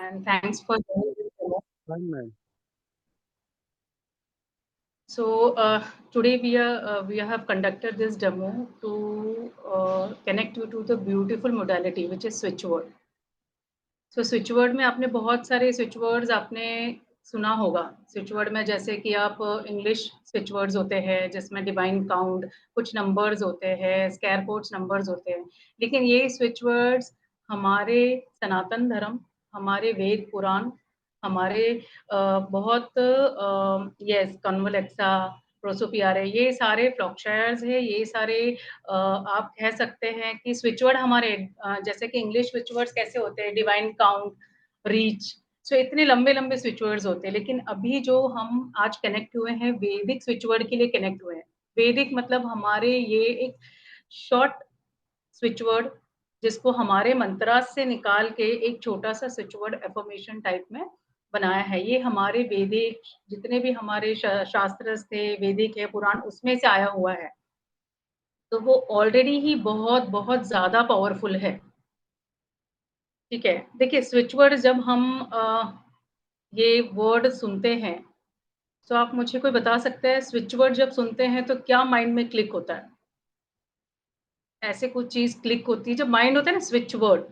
and thanks for joining this demo. Fine, ma'am. So today we have conducted this demo to connect you to the beautiful modality which is switchword. So switchword में आपने बहुत सारे switchwords आपने सुना होगा. switchword में जैसे कि आप इंग्लिश switchwords होते हैं जिसमें डिवाइन काउंट, कुछ नंबर्स होते हैं, स्क्वायर कोट्स नंबर्स होते हैं. लेकिन ये switchwords हमारे सनातन धर्म, हमारे वेद पुराण, हमारे बहुत यस कन्वोलेक्सा, प्रोसोपियारे, ये सारे फ्लॉक्शायर्स है, ये सारे आप कह सकते हैं कि स्विचवर्ड हमारे जैसे कि इंग्लिश स्विचवर्ड्स कैसे होते हैं, डिवाइन काउंट, रीच, सो इतने लंबे-लंबे स्विचवर्ड्स होते हैं. लेकिन अभी जो हम आज कनेक्ट हुए हैं, वैदिक स्विचवर्ड के लिए कनेक्ट हुए हैं. वैदिक मतलब हमारे ये एक शॉर्ट स्विचवर्ड जिसको हमारे मंत्रास से निकाल के एक छोटा-सा स्विचवर्ड अफर्मेशन टाइप में बनाया है. ये हमारे वैदिक जितने भी हमारे शास्त्र थे, वैदिक है, पुराण उसमें से आया हुआ है. तो वो ऑलरेडी ही बहुत ज़्यादा पावरफुल है. ठीक है. देखिए स्विचवर्ड जब हम ये वर्ड सुनते हैं, तो आप मुझे कोई बता सकते हैं स्विचवर्ड जब सुनते हैं तो क्या माइंड में क्लिक होता है? ऐसे कुछ चीज़ क्लिक होती है, जब माइंड होता है ना स्विचवर्ड,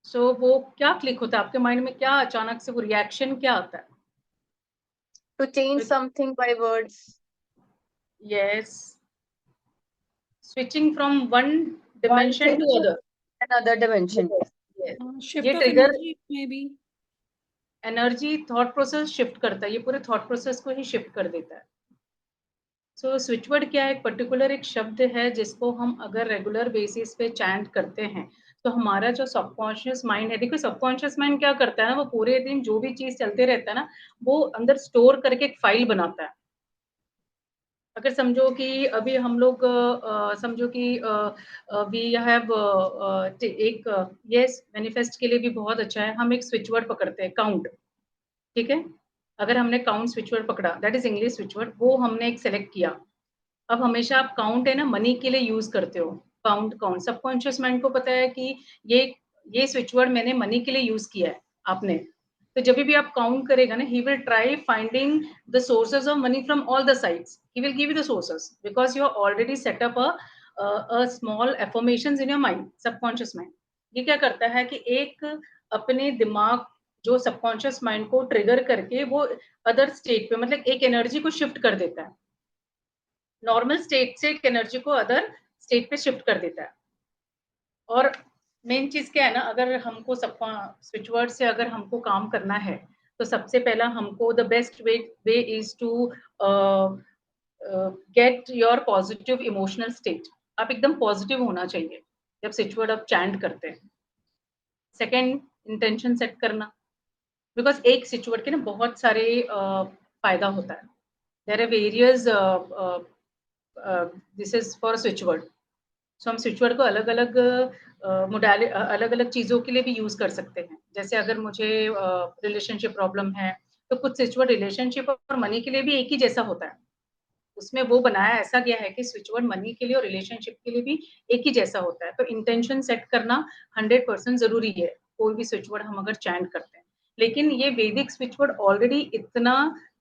सो वो क्या क्लिक होता है आपके माइंड में, क्या अचानक से वो रिएक्शन क्या आता है? To change something by words. Yes. Switching from one dimension to other. Another dimension. Yes. shift ये of trigger energy maybe. Energy thought process shift करता है, ये पूरे थॉट प्रोसेस को ही शिफ्ट कर देता है. सो स्विचवर्ड क्या है, एक पर्टिकुलर एक शब्द है जिसको हम अगर रेगुलर बेसिस पे चैंट करते हैं तो हमारा जो सबकॉन्शियस माइंड है, देखो सबकॉन्शियस माइंड क्या करता है ना, वो पूरे दिन जो भी चीज चलते रहता है ना, वो अंदर स्टोर करके एक फाइल बनाता है. अगर समझो कि अभी हम लोग समझो कि वी हैव एक यस मैनिफेस्ट के लिए भी बहुत अच्छा है, हम एक स्विचवर्ड पकड़ते हैं काउंट. ठीक है. अगर हमने काउंट स्विचवर्ड पकड़ा, दैट इज इंग्लिश स्विचवर्ड, वो हमने एक सेलेक्ट किया. अब हमेशा आप काउंट है ना मनी के लिए यूज करते हो. काउंट सबकॉन्शियस माइंड को पता है कि ये स्विचवर्ड मैंने मनी के लिए यूज किया है आपने. तो जब भी आप काउंट करेगा ना, he will try finding the sources of money from all the sides. He will give you the sources because you are already set up a small affirmations in your mind. Subconscious mind ये क्या करता है कि एक अपने दिमाग जो subconscious mind को ट्रिगर करके वो अदर स्टेट पे, मतलब एक एनर्जी को शिफ्ट कर देता है. नॉर्मल स्टेट से एक एनर्जी को अदर स्टेट पे शिफ्ट कर देता है. और मेन चीज क्या है ना, अगर हमको स्विचवर्ड से अगर हमको काम करना है तो सबसे पहला हमको the best way is to get your positive emotional state. आप एकदम पॉजिटिव होना चाहिए जब स्विचवर्ड आप चैंट करते हैं. सेकेंड, इंटेंशन सेट करना, बिकॉज एक स्विचवर्ड के ना बहुत सारे फायदा होता है. There are various this is for switch word. So हम स्विचवर्ड को अलग अलग अलग अलग चीज़ों के लिए भी यूज़ कर सकते हैं. जैसे अगर मुझे रिलेशनशिप प्रॉब्लम है तो कुछ स्विचवर्ड रिलेशनशिप और मनी के लिए भी एक ही जैसा होता है. उसमें वो बनाया ऐसा गया है कि स्विचवर्ड मनी के लिए और रिलेशनशिप के लिए भी एक ही जैसा होता है. तो इंटेंशन सेट करना 100% ज़रूरी है कोई भी स्विचवर्ड हम अगर चैंट करते हैं. लेकिन ये वैदिक स्विचवर्ड ऑलरेडी इतना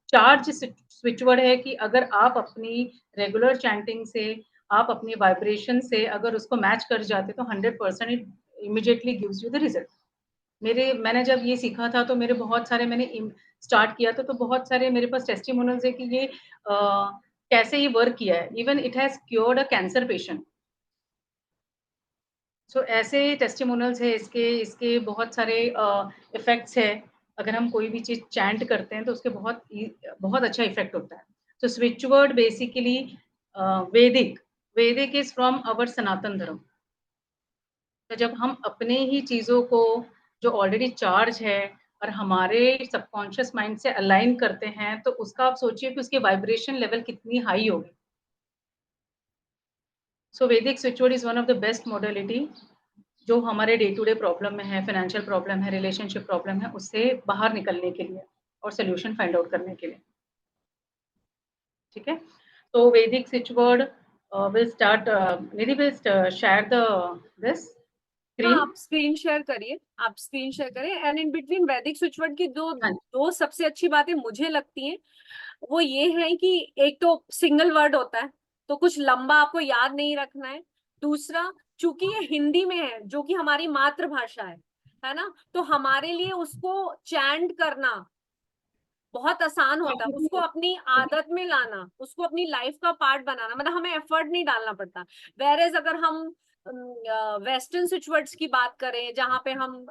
चार्ज स्विचवर्ड है कि अगर आप अपनी रेगुलर चैंटिंग से, आप अपनी वाइब्रेशन से अगर उसको मैच कर जाते तो 100% it immediately gives you the result. मैंने जब ये सीखा था तो मेरे बहुत सारे मैंने स्टार्ट किया था तो बहुत सारे मेरे पास टेस्टिमोनियल्स है कि ये कैसे ये वर्क किया है. Even it has cured a cancer patient. So ऐसे टेस्टिमोनियल्स है, इसके बहुत सारे इफेक्ट्स है. अगर हम कोई भी चीज चैंट करते हैं तो उसके बहुत अच्छा इफेक्ट होता है. तो स्विचवर्ड बेसिकली वैदिक इज फ्रॉम आवर सनातन धर्म. तो जब हम अपने ही चीज़ों को जो ऑलरेडी चार्ज है और हमारे सबकॉन्शियस माइंड से अलाइन करते हैं तो उसका आप सोचिए कि उसकी वाइब्रेशन लेवल कितनी हाई होगी. सो वैदिक switch word is one of the best modality जो हमारे डे टू डे प्रॉब्लम में है, फाइनेंशियल प्रॉब्लम है, रिलेशनशिप प्रॉब्लम है, उससे बाहर निकलने के लिए और सोल्यूशन फाइंड आउट करने के लिए. ठीक है. तो वैदिक switch word will start Nidhi will share this. Screen आप स्क्रीन शेयर करिए, आप स्क्रीन शेयर करिए। एंड इन बिटवीन वैदिक स्विच वर्ड की दो सबसे अच्छी बातें मुझे लगती हैं, वो ये है कि एक तो सिंगल वर्ड होता है, तो कुछ लंबा आपको याद नहीं रखना है। दूसरा, चूंकि ये हिंदी में है जो कि हमारी मातृभाषा है ना, तो हमारे लिए उसको चैंट करना बहुत आसान होता है, उसको अपनी आदत में लाना, उसको अपनी लाइफ का पार्ट बनाना, मतलब हमें एफर्ट नहीं डालना पड़ता। वेरेज अगर हम वेस्टर्न स्विच वर्ड्स की बात करें, जहां पे हम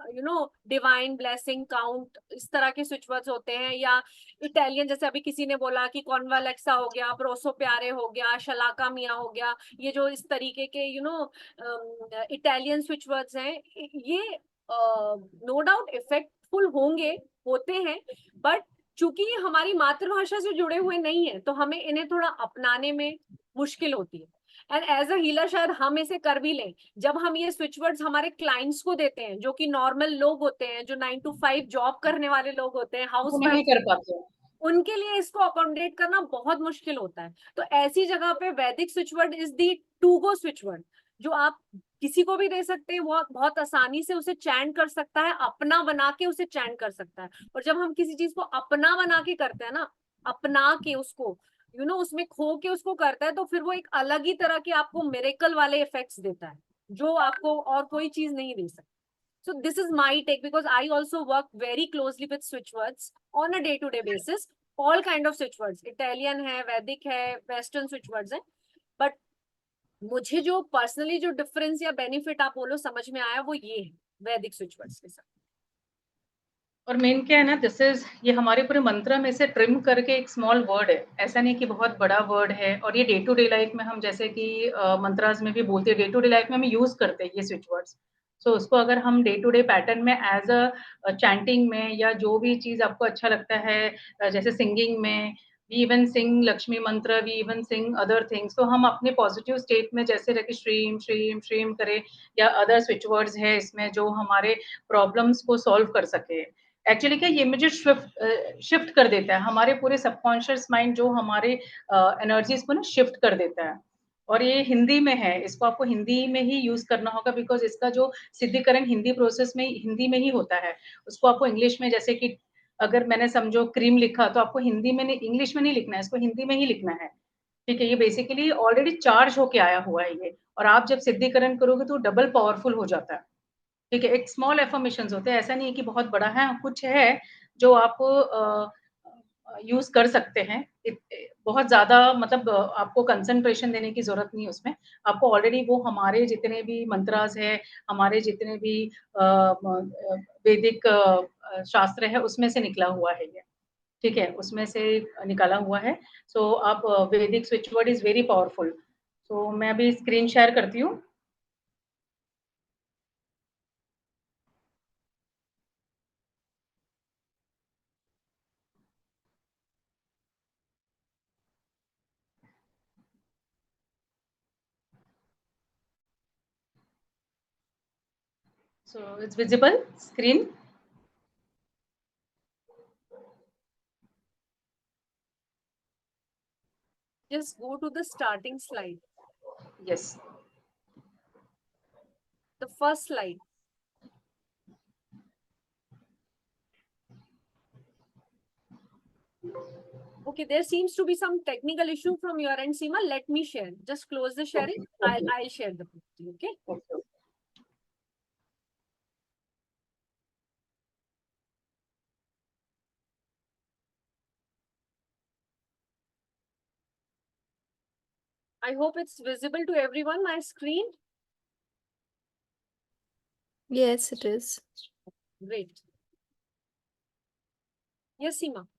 डिवाइन ब्लेसिंग काउंट इस तरह के स्विच वर्ड्स होते हैं, या इटालियन जैसे अभी किसी ने बोला कि कॉन्वालेक्सा हो गया, प्रोसो प्यारे हो गया, शलाका मिया हो गया, ये जो इस तरीके के इटालियन स्विच वर्ड्स हैं, ये नो डाउट इफेक्टफुल होंगे, होते हैं, बट चूंकि ये हमारी मातृभाषा से जुड़े हुए नहीं है, तो हमें इन्हें थोड़ा अपनाने में मुश्किल होती है। एंड एज अ हीलर शायद हम इसे कर भी लें, जब हम ये स्विच वर्ड्स हमारे क्लाइंट्स को देते हैं, जो कि नॉर्मल लोग होते हैं, जो 9 to 5 जॉब करने वाले लोग होते हैं, हाउस नहीं कर पाते, उनके लिए इसको अकोमोडेट करना बहुत मुश्किल होता है। तो ऐसी जगह पे Vedic switch word is the to go switch word, जो आप किसी को भी दे सकते हैं, बहुत बहुत आसानी से उसे चैंट कर सकता है, अपना बना के उसे चैंट कर सकता है। और जब हम किसी चीज को अपना बना के करते हैं ना, अपना के उसको उसमें खो के उसको करता है, तो फिर वो एक अलग ही तरह के आपको मिरेकल वाले इफेक्ट्स देता है, जो आपको और कोई चीज नहीं दे सकती। So this is my take, because I also work very closely with switch words on a day-to-day basis. All kind of switch words, Italian है, Vedic है, Western switch words है. But मुझे जो पर्सनली जो डिफरेंस या benefit आप बोलो समझ में आया, वो ये है वैदिक स्विच वर्ड्स के साथ। और मेन क्या है ना, दिस इज ये हमारे पूरे मंत्र में से ट्रिम करके एक स्मॉल वर्ड है, ऐसा नहीं कि बहुत बड़ा वर्ड है। और ये डे टू डे लाइफ में हम जैसे कि मंत्रास में भी बोलते हैं, डे टू डे लाइफ में हम यूज करते हैं ये स्विच वर्ड्स। सो उसको अगर हम डे टू डे पैटर्न में एज अ चैंटिंग में, या जो भी चीज आपको अच्छा लगता है, जैसे सिंगिंग में, we even sing Lakshmi mantra, we even sing other things, तो हम अपने पॉजिटिव स्टेट में जैसे रहे श्रीम श्रीम श्रीम करें, या अदर स्विच वर्ड्स है इसमें जो हमारे प्रॉब्लम्स को सॉल्व कर सके। एक्चुअली क्या, ये मुझे शिफ्ट कर देता है हमारे पूरे सबकॉन्शियस माइंड, जो हमारे एनर्जीज को ना शिफ्ट कर देता है। और ये हिंदी में है, इसको आपको हिंदी में ही यूज करना होगा, बिकॉज इसका जो सिद्धिकरण हिंदी प्रोसेस में हिंदी में ही होता है। उसको आपको इंग्लिश में, जैसे कि अगर मैंने समझो क्रीम लिखा, तो आपको हिंदी में नहीं, इंग्लिश में नहीं लिखना है, इसको हिंदी में ही लिखना है। ठीक है, ये बेसिकली ऑलरेडी चार्ज होके आया हुआ है ये, और आप जब सिद्धिकरण करोगे तो डबल पावरफुल हो जाता है। ठीक है, एक स्मॉल एफर्मेशंस होते हैं, ऐसा नहीं है कि बहुत बड़ा है, कुछ है जो आप यूज कर सकते हैं। बहुत ज्यादा मतलब आपको कंसंट्रेशन देने की जरूरत नहीं है उसमें। आपको ऑलरेडी वो हमारे जितने भी मंत्रास है, हमारे जितने भी वैदिक शास्त्र है, उसमें से निकला हुआ है ये। ठीक है, उसमें से निकाला हुआ है। सो आप Vedic switch word is very powerful. So मैं अभी स्क्रीन शेयर करती हूँ। So it's visible screen. Just go to the starting slide. Yes. The first slide. Okay, there seems to be some technical issue from your end, Seema. Let me share. Just close the sharing. Okay. I'll share the PPT. Okay. Okay. I hope it's visible to everyone, my screen. Yes, it is. Great. Yes, Seema.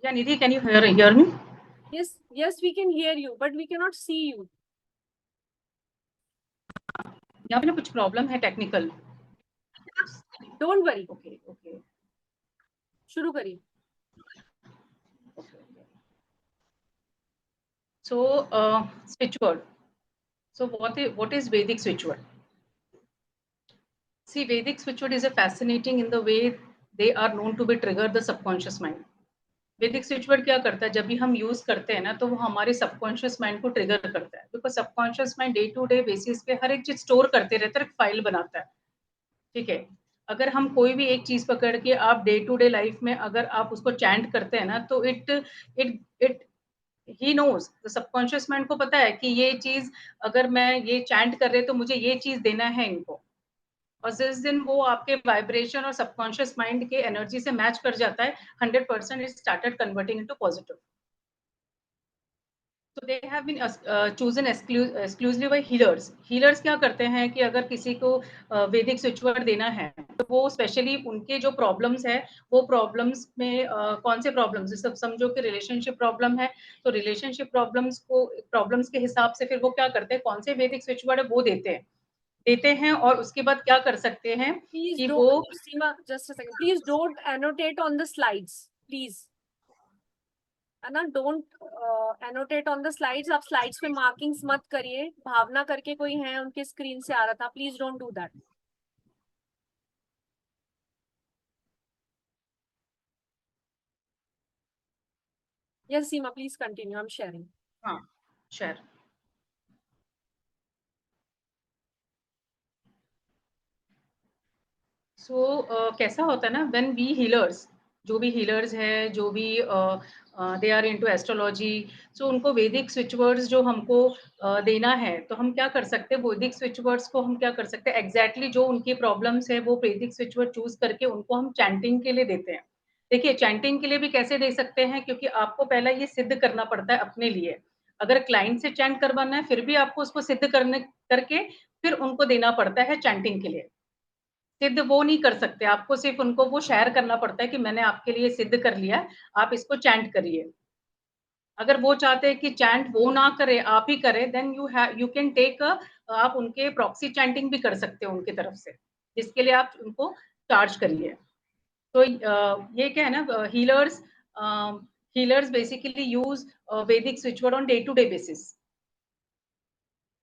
Yeah, Nidhi, can you hear me? Yes, yes, we can hear you, but we cannot see you. यहाँ पे ना कुछ problem है technical. Don't worry. Okay okay, शुरू करिए। switch word. So what is Vedic switch word? See, Vedic switch word is a fascinating in the way they are known to be trigger the subconscious mind. वैदिक switch word क्या करता है, जब भी हम use करते हैं ना तो वो हमारे सबकॉन्शियस माइंड को ट्रिगर करता है, because subconscious mind day to day basis पे हर एक चीज स्टोर करते रहता है, फाइल बनाता है, ठीक है। अगर हम कोई भी एक चीज पकड़ के आप डे टू डे लाइफ में अगर आप उसको चैंट करते हैं ना तो it it it he knows, subconscious mind को पता है कि ये चीज अगर मैं ये चैंट कर रहे तो मुझे ये चीज देना है इनको, और जिस दिन वो आपके वाइब्रेशन और सबकॉन्शियस माइंड के एनर्जी से मैच कर जाता है 100% it started converting into positive. तो they have been chosen exclusively by healers. Healers क्या करते हैं कि अगर किसी को वैदिक स्विच वर्ड देना है तो वो स्पेशली उनके जो प्रॉब्लम्स है वो प्रॉब्लम्स में कौन से प्रॉब्लम्स, सब समझो कि रिलेशनशिप प्रॉब्लम है तो रिलेशनशिप प्रॉब्लम्स के हिसाब से फिर वो क्या करते हैं, कौन से वैदिक स्विच वर्ड है वो देते हैं और उसके बाद क्या कर सकते हैं कि वो Seema just a second, please don't annotate on the slides, please है ना, don't annotate on the slides. आप स्लाइड्स पे मार्किंग्स मत करिए। भावना करके कोई है, उनके स्क्रीन से आ रहा था, please don't do that. Yes Seema, please continue, I am sharing. हाँ शेयर। कैसा होता है ना, व्हेन वी हीलर्स, जो भी हीलर्स है, जो भी दे आर इनटू एस्ट्रोलॉजी, सो उनको वैदिक स्विच वर्ड्स जो हमको देना है तो हम क्या कर सकते हैं, वैदिक स्विच वर्ड्स को हम क्या कर सकते हैं, एग्जैक्टली जो उनकी प्रॉब्लम्स है वो वैदिक स्विच वर्ड चूज करके उनको हम चैंटिंग के लिए देते हैं। देखिए चैंटिंग के लिए भी कैसे दे सकते हैं, क्योंकि आपको पहला ये सिद्ध करना पड़ता है अपने लिए। अगर क्लाइंट से चैंट करवाना है फिर भी आपको उसको सिद्ध करके फिर उनको देना पड़ता है चैंटिंग के लिए। सिद्ध वो नहीं कर सकते, आपको सिर्फ उनको वो शेयर करना पड़ता है कि मैंने आपके लिए सिद्ध कर लिया, आप इसको चैंट करिए। अगर वो चाहते हैं कि चैंट वो ना करे, आप ही करें, देन यू कैन टेक आप उनके प्रॉक्सी चैंटिंग भी कर सकते हो उनकी तरफ से, जिसके लिए आप उनको चार्ज करिए। तो ये क्या है ना, healers basically use Vedic switch word on day to day basis.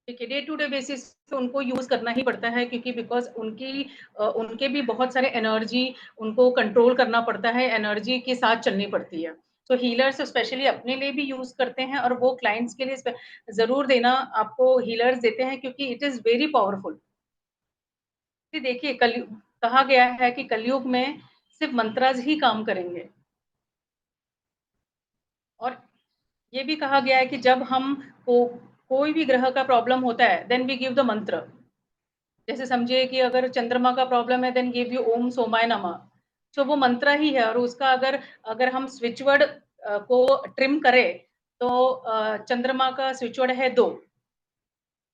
ठीक है, डे टू डे बेसिस पे उनको यूज करना ही पड़ता है, क्योंकि बिकॉज उनके भी बहुत सारे एनर्जी उनको कंट्रोल करना पड़ता है, एनर्जी के साथ चलनी पड़ती है। तो हीलर्स स्पेशली अपने लिए भी यूज करते हैं और वो क्लाइंट्स के लिए जरूर देना, आपको हीलर्स देते हैं क्योंकि इट इज वेरी पावरफुल। देखिए कहा गया है कि कलयुग में सिर्फ मंत्रास ही काम करेंगे, और ये भी कहा गया है कि जब हम कोई भी ग्रह का प्रॉब्लम होता है देन वी गिव द मंत्र। जैसे समझिए कि अगर चंद्रमा का प्रॉब्लम है देन गिव यू ओम सोमाय नमः, तो वो मंत्र ही है, और उसका अगर अगर हम स्विच वर्ड को ट्रिम करें तो चंद्रमा का स्विच वर्ड है 2,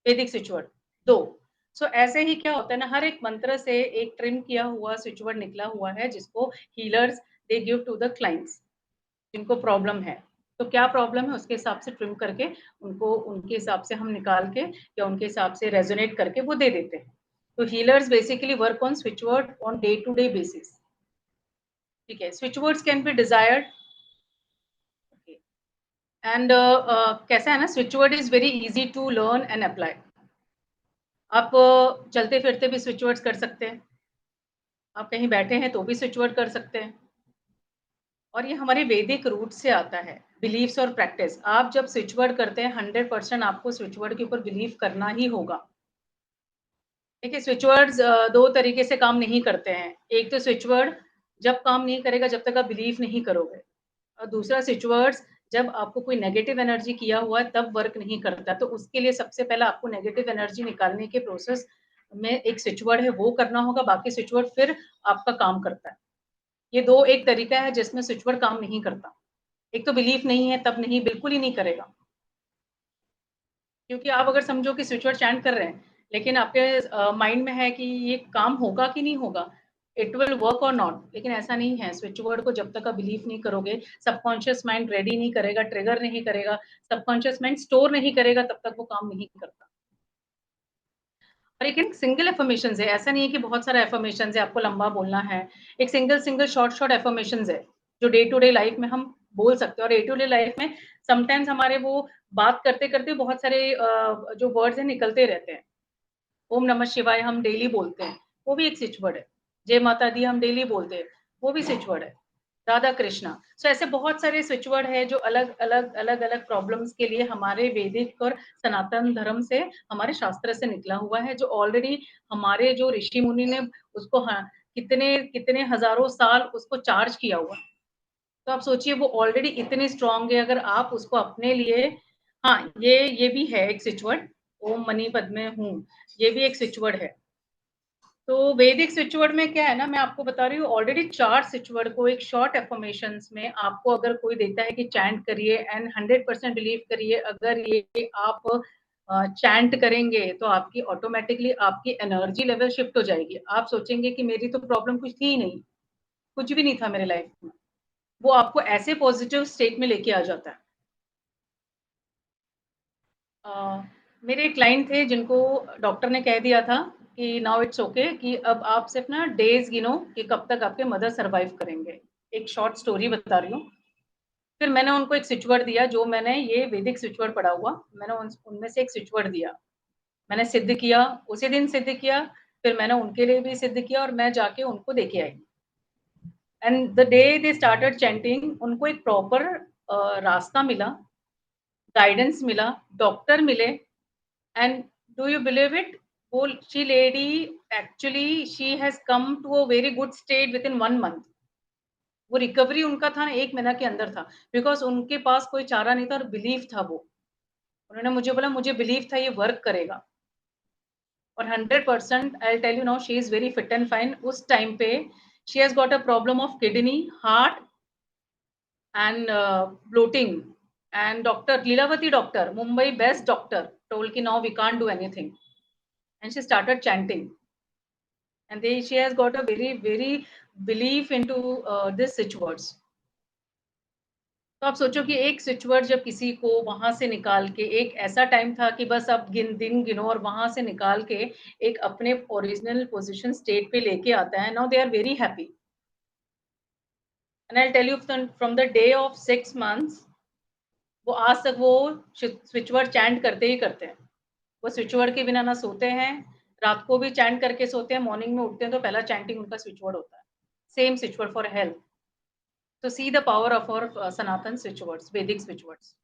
वैदिक स्विच वर्ड 2। सो ऐसे ही क्या होता है ना, हर एक मंत्र से एक ट्रिम किया हुआ स्विच वर्ड निकला हुआ है जिसको healers they give to the clients जिनको प्रॉब्लम है। तो क्या प्रॉब्लम है उसके हिसाब से ट्रिम करके उनको उनके हिसाब से हम निकाल के या उनके हिसाब से रेजोनेट करके वो दे देते हैं। तो healers basically work on switch word on day to day basis. ठीक है, switch words can be desired and कैसा है ना, switch word is very easy to learn and apply. आप चलते फिरते भी स्विच वर्ड्स कर सकते हैं, आप कहीं बैठे हैं तो भी स्विच वर्ड कर सकते हैं, और ये हमारे वैदिक रूट से आता है, बिलीव्स और प्रैक्टिस। आप जब स्विच वर्ड करते हैं 100% आपको स्विच वर्ड के ऊपर बिलीव करना ही होगा। देखिए स्विच वर्ड्स दो तरीके से काम नहीं करते हैं। एक तो स्विच वर्ड जब काम नहीं करेगा जब तक आप बिलीव नहीं करोगे, और दूसरा स्विच वर्ड्स जब आपको कोई नेगेटिव एनर्जी किया हुआ है तब वर्क नहीं करता। तो उसके लिए सबसे पहले आपको नेगेटिव एनर्जी निकालने के प्रोसेस में एक स्विच वर्ड है वो करना होगा, बाकी स्विच वर्ड फिर आपका काम करता है। ये दो एक तरीका है जिसमें स्विच वर्ड काम नहीं करता। एक तो बिलीफ नहीं है तब नहीं, बिल्कुल ही नहीं करेगा, क्योंकि आप अगर समझो कि स्विच वर्ड चैंट कर रहे हैं लेकिन आपके माइंड में है कि ये काम होगा कि नहीं होगा, इट विल वर्क और नॉट, लेकिन ऐसा नहीं है। स्विच वर्ड को जब तक आप बिलीव नहीं करोगे, सबकॉन्शियस माइंड रेडी नहीं करेगा, ट्रिगर नहीं करेगा, सबकॉन्शियस माइंड स्टोर नहीं करेगा, तब तक वो काम नहीं करता। और एक सिंगल एफर्मेशन है, ऐसा नहीं है कि बहुत सारा एफर्मेशन है आपको लंबा बोलना है। एक सिंगल शॉर्ट एफर्मेशन है जो डे टू डे लाइफ में हम बोल सकते हो। और डे टू डे लाइफ में समटाइम्स हमारे वो बात करते-करते बहुत सारे जो वर्ड्स हैं निकलते रहते हैं। ओम नमः शिवाय हम डेली बोलते हैं, वो भी एक स्विच वर्ड है। जय माता दी हम डेली बोलते हैं, वो भी स्विच वर्ड है। राधा कृष्णा, सो ऐसे बहुत सारे स्विच वर्ड है जो अलग-अलग प्रॉब्लम्स के लिए हमारे वैदिक और सनातन धर्म से, हमारे शास्त्र से निकला हुआ है, जो ऑलरेडी हमारे जो ऋषि मुनि ने उसको कितने हज़ारों साल उसको चार्ज किया हुआ। तो आप सोचिए वो ऑलरेडी इतनी स्ट्रॉन्ग है, अगर आप उसको अपने लिए हाँ, ये भी है एक स्विच वर्ड, ओम मनी पद्मे हूँ, ये भी एक स्विच वर्ड है। तो वैदिक स्विच वर्ड में क्या है ना, मैं आपको बता रही हूँ ऑलरेडी 4 स्विच वर्ड को एक शॉर्ट अफर्मेशंस में आपको अगर कोई देता है कि चैंट करिए एंड 100% बिलीव करिए, अगर ये आप चैंट करेंगे तो आपकी ऑटोमेटिकली आपकी एनर्जी लेवल शिफ्ट हो जाएगी। आप सोचेंगे कि मेरी तो प्रॉब्लम कुछ थी ही नहीं, कुछ भी नहीं था मेरे लाइफ में। वो आपको ऐसे पॉजिटिव स्टेट में लेके आ जाता है। मेरे क्लाइंट थे जिनको डॉक्टर ने कह दिया था कि नाउ इट्स ओके कि अब आप सिर्फ ना डेज गिनो कि कब तक आपके मदर सर्वाइव करेंगे। एक शॉर्ट स्टोरी बता रही हूँ। फिर मैंने उनको एक स्विच वर्ड दिया, जो मैंने ये वैदिक स्विच वर्ड पढ़ा हुआ, मैंने उनमें से एक स्विच वर्ड दिया। मैंने सिद्ध किया, उसी दिन सिद्ध किया, फिर मैंने उनके लिए भी सिद्ध किया और मैं जाके उनको देके आई। And the day they started chanting, उनको एक प्रॉपर रास्ता मिला, गाइडेंस मिला, डॉक्टर मिले। And do you believe it? वो she lady actually she has come to a very good state within 1 month. वो रिकवरी उनका था ना 1 महीना के अंदर था, बिकॉज़ उनके पास कोई चारा नहीं था और बिलीव था वो। उन्होंने मुझे बोला मुझे बिलीव था ये वर्क करेगा और 100% I will tell you now she is very fit and fine. उस टाइम पे she has got a problem of kidney, heart and bloating and doctor Lilavati doctor, Mumbai best doctor told कि now we can't do anything and she started chanting. And she has got a very belief into this switch words. तो आप सोचो कि एक switch word जब किसी को वहां से निकाल के, एक ऐसा टाइम था कि बस आप दिन गिनो और वहां से निकाल के एक अपने ओरिजिनल पोजीशन स्टेट पे लेके आता है। Now they are very happy and I tell you from the day of 6 months वो आज तक वो स्विच वर्ड चैंट करते ही करते हैं। वो स्विच वर्ड के बिना ना सोते हैं, रात को भी चैंट करके सोते हैं, मॉर्निंग में उठते हैं तो पहला चैंटिंग उनका स्विच वर्ड होता है। Same switch word for health. तो see the power of our Sanatan switch words, Vedic switch words.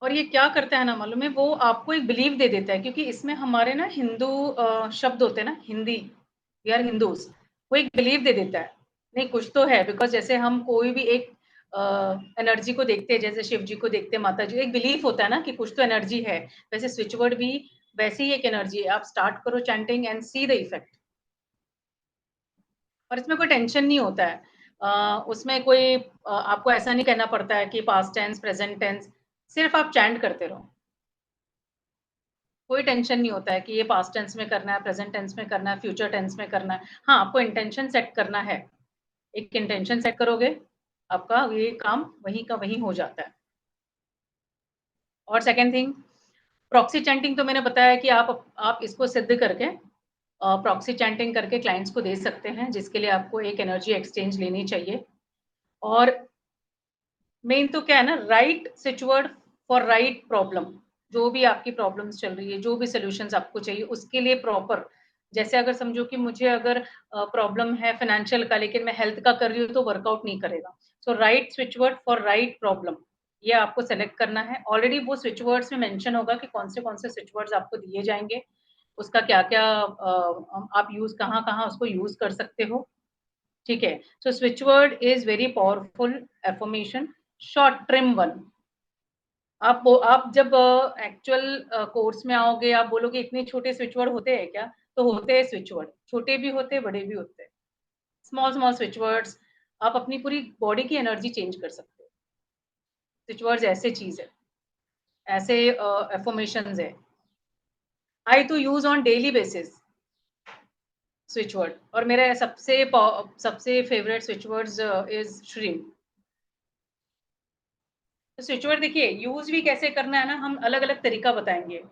और ये क्या करता है ना मालूम है, वो आपको एक बिलीव दे देता है, क्योंकि इसमें हमारे ना हिंदू शब्द होते हैं ना, हिंदी, वी आर हिंदूज, वो एक बिलीव दे देता है नहीं कुछ तो है। बिकॉज जैसे हम कोई भी एक एनर्जी को देखते हैं, जैसे शिव जी को देखते हैं, माता जी, एक बिलीफ होता है ना कि कुछ तो एनर्जी है, वैसे स्विच वर्ड भी वैसे ही एक एनर्जी है। आप स्टार्ट करो chanting and see the effect. और इसमें कोई टेंशन नहीं होता है। उसमें कोई आपको ऐसा नहीं कहना पड़ता है कि पास्ट टेंस, प्रेजेंट टेंस, सिर्फ आप चैंट करते रहो। कोई टेंशन नहीं होता है कि ये पास्ट टेंस में करना है, प्रेजेंट टेंस में करना है, फ्यूचर टेंस में करना है। हाँ, आपको इंटेंशन सेट करना है। एक इंटेंशन सेट करोगे, आपका ये काम वहीं का वहीं हो जाता है। और सेकंड थिंग, प्रॉक्सी चैंटिंग तो मैंने बताया कि आप इसको सिद्ध करके प्रॉक्सी चैंटिंग करके क्लाइंट्स को दे सकते हैं, जिसके लिए आपको एक एनर्जी एक्सचेंज लेनी चाहिए। और मेन तो क्या है ना, right switch word for right problem. जो भी आपकी प्रॉब्लम्स चल रही है, जो भी सॉल्यूशंस आपको चाहिए, उसके लिए प्रॉपर, जैसे अगर समझो कि मुझे अगर प्रॉब्लम है फाइनेंशियल का, लेकिन मैं हेल्थ का कर रही हूँ तो वर्कआउट नहीं करेगा। So right switch word for right problem, ये आपको सेलेक्ट करना है। ऑलरेडी वो स्विच वर्ड्स में मेंशन होगा कि कौन से स्विच वर्ड्स आपको दिए जाएंगे, उसका क्या-क्या आप कहाँ-कहाँ उसको यूज़ कर सकते हो। ठीक है? So switch word is very powerful affirmation, short trim one. आप जब एक्चुअल कोर्स में आओगे, आप बोलोगे इतने छोटे स्विच वर्ड होते हैं क्या? तो होते हैं स्विच वर्ड, छोटे भी होते हैं, बड़े भी होते हैं। स्मॉल स्विच वर्ड्स, आप अपनी पूरी बॉडी की एनर्जी चेंज कर सकते हो। स्विच वर्ड्स ऐसे चीज़ है, ऐसे अफर्मेशंस है। I to use on daily basis switch word, और मेरा सबसे favourite switch words is Shri. तो स्विच वर्ड देखिए यूज़ भी कैसे करना है ना, हम अलग-अलग तरीका बताएँगे।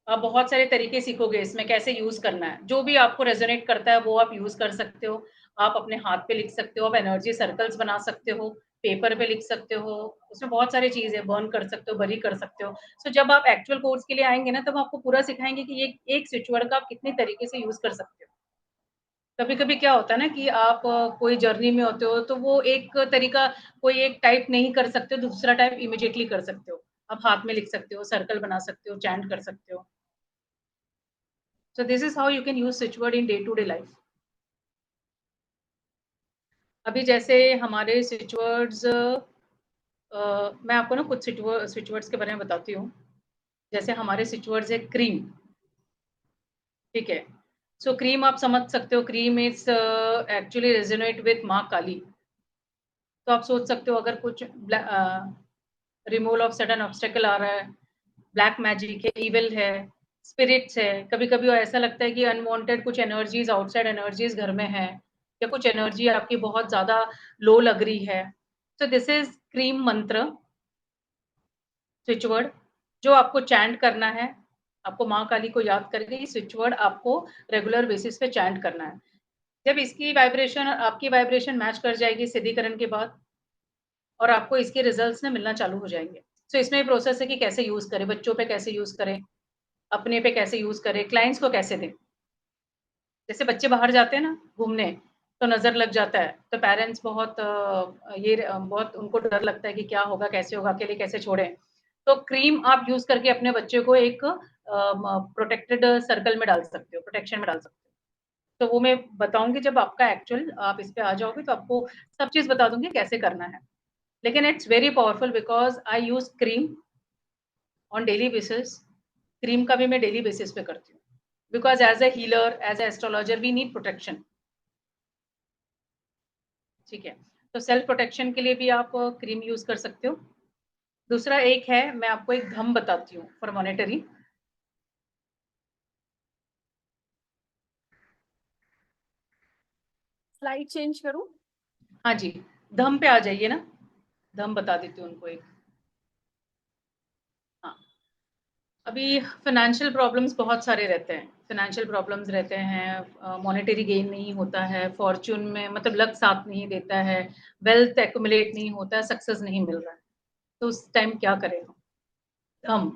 आप बहुत सारे तरीके सीखोगे इसमें कैसे यूज़ करना है। जो भी आपको रेज़ोनेट करता है वो आप यूज़ कर सकते हो। आप अपने हाथ पे लिख सकते हो, आप एनर्जी सर्कल्स बना सकते हो, पेपर पे लिख सकते हो, उसमें बहुत सारी चीज़ें बर्न कर सकते हो, बरी कर सकते हो। सो जब आप एक्चुअल कोर्स के लिए आएँगे ना, तब आपको पूरा सिखाएँगे कि ये एक स्विच वर्ड का आप कितने तरीके से यूज़ कर सकते हो। कभी-कभी क्या होता है ना कि आप कोई जर्नी में होते हो, तो वो एक तरीका कोई एक टाइप नहीं कर सकते हो, दूसरा टाइप इमीडिएटली कर सकते हो। आप हाथ में लिख सकते हो, सर्कल बना सकते हो, चैंट कर सकते हो। So this is how you can use switch word in day to day life. अभी जैसे हमारे स्विच वर्ड्स मैं आपको ना कुछ स्विच वर्ड्स के बारे में बताती हूँ। जैसे हमारे स्विच वर्ड्स है क्रीम, ठीक है? सो क्रीम आप समझ सकते हो, cream is actually resonate with माँ काली। तो आप सोच सकते हो अगर कुछ रिमूवल ऑफ सडन ऑब्स्टेकल आ रहा है, ब्लैक मैजिक है, इविल है, स्पिरिट्स है, कभी-कभी ऐसा लगता है कि अनवांटेड कुछ एनर्जीज़, आउटसाइड एनर्जीज़ घर में है या कुछ एनर्जी आपकी बहुत ज़्यादा लो लग रही है। सो दिस इज़ क्रीम मंत्र, स्विच वर्ड जो आपको चैंट करना है। आपको माँ काली को याद करके ये स्विच वर्ड आपको रेगुलर बेसिस पे चैंट करना है। जब इसकी वाइब्रेशन आपकी वाइब्रेशन मैच कर जाएगी सिद्धिकरण के बाद और आपको इसके रिजल्ट्स ना मिलना चालू हो जाएँगे। सो इसमें प्रोसेस है कि कैसे यूज़ करें, बच्चों पे कैसे यूज़ करें, अपने पे कैसे यूज़ करें, क्लाइंट्स को कैसे दें। जैसे बच्चे बाहर जाते हैं ना घूमने, तो नज़र लग जाता है, तो पेरेंट्स बहुत उनको डर लगता है कि क्या होगा, कैसे होगा, अकेले कैसे छोड़ें। तो क्रीम आप यूज़ करके अपने बच्चे को एक प्रोटेक्टेड सर्कल में डाल सकते हो, प्रोटेक्शन में डाल सकते हो। तो वो मैं बताऊँगी जब आपका एक्चुअल आप इस पे आ जाओगे तो आपको सब चीज़ बता दूँगी कैसे करना है। लेकिन it's very powerful because I use cream on daily basis. Cream का भी मैं डेली बेसिस पे करती हूँ। Because as a healer, as a astrologer we need protection, ठीक है? तो सेल्फ प्रोटेक्शन के लिए भी आप क्रीम यूज़ कर सकते हो। दूसरा एक है, मैं आपको एक धम बताती हूँ फॉर मॉनेटरी। स्लाइड चेंज करूँ? हाँ जी, धम पे आ जाइए ना, धम बता देती हूँ उनको एक। हाँ, अभी फ़ाइनेंशियल प्रॉब्लम्स बहुत सारे रहते हैं। फ़ाइनेंशियल प्रॉब्लम्स रहते हैं, मॉनेटरी गेन नहीं होता है, फॉर्च्यून में मतलब लक साथ नहीं देता है, वेल्थ एक्युमुलेट नहीं होता है, सक्सेस नहीं मिल रहा है। तो उस टाइम क्या करें हम? धम,